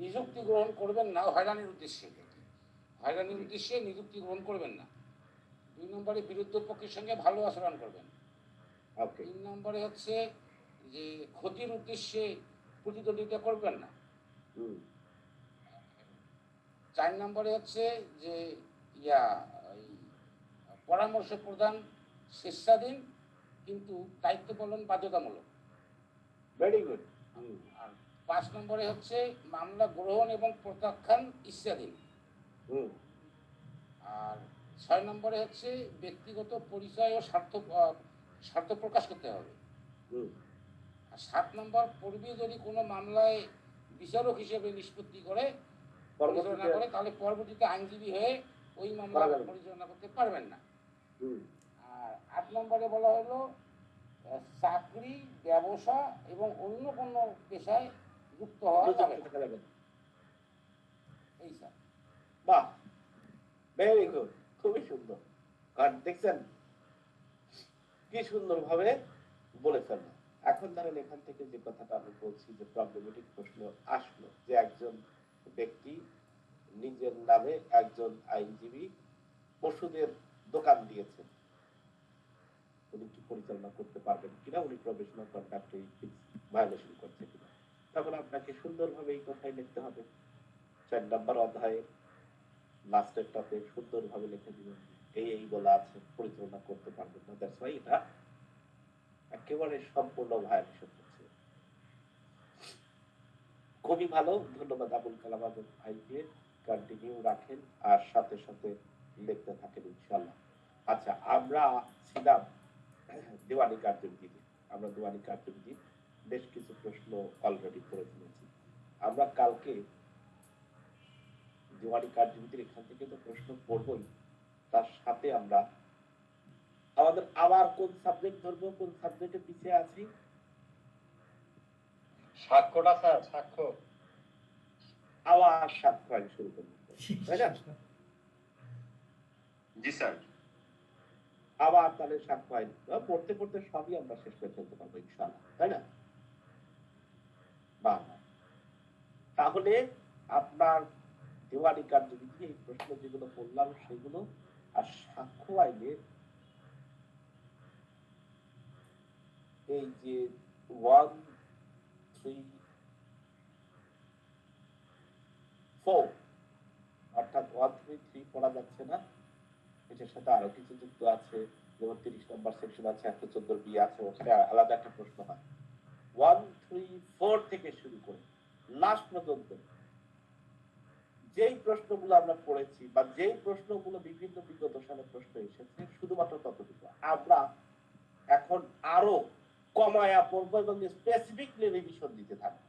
নিযুক্তি গ্রহণ করবেন না হয়রানির উদ্দেশ্যে। হয়রানির উদ্দেশ্যে নিযুক্তি গ্রহণ করবেন না। 2 নম্বরে বিরুদ্ধ পক্ষের সঙ্গে ভালো আচরণ করবেন। ওকে। 3 নম্বরে হচ্ছে যে ক্ষতির উদ্দেশ্যে প্রতিদ্বন্দ্বিতা করবেন না। হুম। 4 নম্বরে হচ্ছে যে এই পরামর্শ প্রদান স্বেচ্ছাধীন কিন্তু দায়িত্ব পালন বাধ্যতামূলক। Very good. হুম। আর 5 নম্বরে হচ্ছে মামলা গ্রহণ এবং প্রত্যাখ্যান ইচ্ছাধীন। হুম। আর 6 নম্বরে হচ্ছে ব্যক্তিগত পরিচয় ও স্বার্থ প্রকাশ করতে হবে। হুম। আর 7 নম্বর পূর্বে যদি কোনো মামলায় বিচারক হিসেবে নিষ্পত্তি করে পরিচালনা করে তাহলে পরবর্তীতে আইনজীবী হয়ে ওই মামলা পরিচালনা করতে পারবেন না। হুম। আর 8 নম্বরে বলা হলো চাকরি, ব্যবসা এবং অন্য কোনো পেশায় যুক্ত হওয়া যাবে না। এই স্যার। বাহ, ভেরি গুড, খুবই সুন্দর। আর দেখছেন কি সুন্দরভাবে বলেছেন। এখন ধরেন এখান থেকে যে কথাটা আমি বলছি যে প্রবলেমেটিক প্রশ্ন আসলো যে একজন ব্যক্তি নিজের নামে একজন আইনজীবী ওষুধের দোকান দিয়েছেন, উনি কি পরিচালনা করতে পারবেন কিনা, উনি প্রফেশনাল কন্ডাক্ট ভায়োলেশন করছে কিনা। তখন আপনাকে সুন্দরভাবে এই কথাই লিখতে হবে। 4 নম্বর অধ্যায়ে লাস্টেরটাতে সুন্দরভাবে লিখে দিবেন এই বলা আছে, পরিচালনা করতে পারবেন না, দ্যাটস ওয়াই এটা একেবারে সম্পূর্ণ ভায়োলেশন হচ্ছে। খুবই ভালো, ধন্যবাদ আবুল কালাম আজাদ ভাইকে। কন্টিনিউ রাখেন আর সাথে সাথে লিখতে থাকেন ইনশাআল্লাহ। আচ্ছা, আমরা ছিলাম দেওয়ানি কার্যবিধিতে। আমরা দেওয়ানি কার্যবিধি বেশ কিছু প্রশ্ন অলরেডি করে ফেলেছি। আমরা কালকে দেওয়ানি কার্যবিধির এখান থেকে তো প্রশ্ন পড়বই, তার সাথে আমরা আমাদের আবার কোন সাবজেক্ট ধরবো, কোন সাবজেক্টে পিছিয়ে আছি? সাক্ষ্যটা স্যার, সাক্ষ্য। আবার সাক্ষ্য আইন শুরু করবো, তাই না? জি স্যার। আবার তাহলে সাক্ষ্য আইন পড়তে পড়তে সবই আমরা শেষ করে ফেলতে পারবো ইনশাআল্লাহ, তাই না? বাহ, তাহলে আপনার দেওয়ানি কার্যবিধি এই প্রশ্ন যেগুলো বললাম সেগুলো, আর সাক্ষ্য আইনে এই যে 1, 3, 4 অর্থাৎ 1, 3, 3 পড়া যাচ্ছে না, এটার সাথে আরো কিছু যুক্ত আছে, যেমন 30 নম্বর সেকশন আছে, 114 বি আছে, ওটা আলাদা একটা প্রশ্ন হয়। 1, 3, 4 থেকে শুরু করে লাস্ট পর্যন্ত যেই প্রশ্নগুলো আমরা পড়েছি বা যেই প্রশ্নগুলো বিভিন্ন বিগত সালের প্রশ্ন এসেছে, শুধুমাত্র ততটুকু আমরা এখন আরো কমায়া পড়বো এবং স্পেসিফিকলি রিভিশন দিতে থাকবো।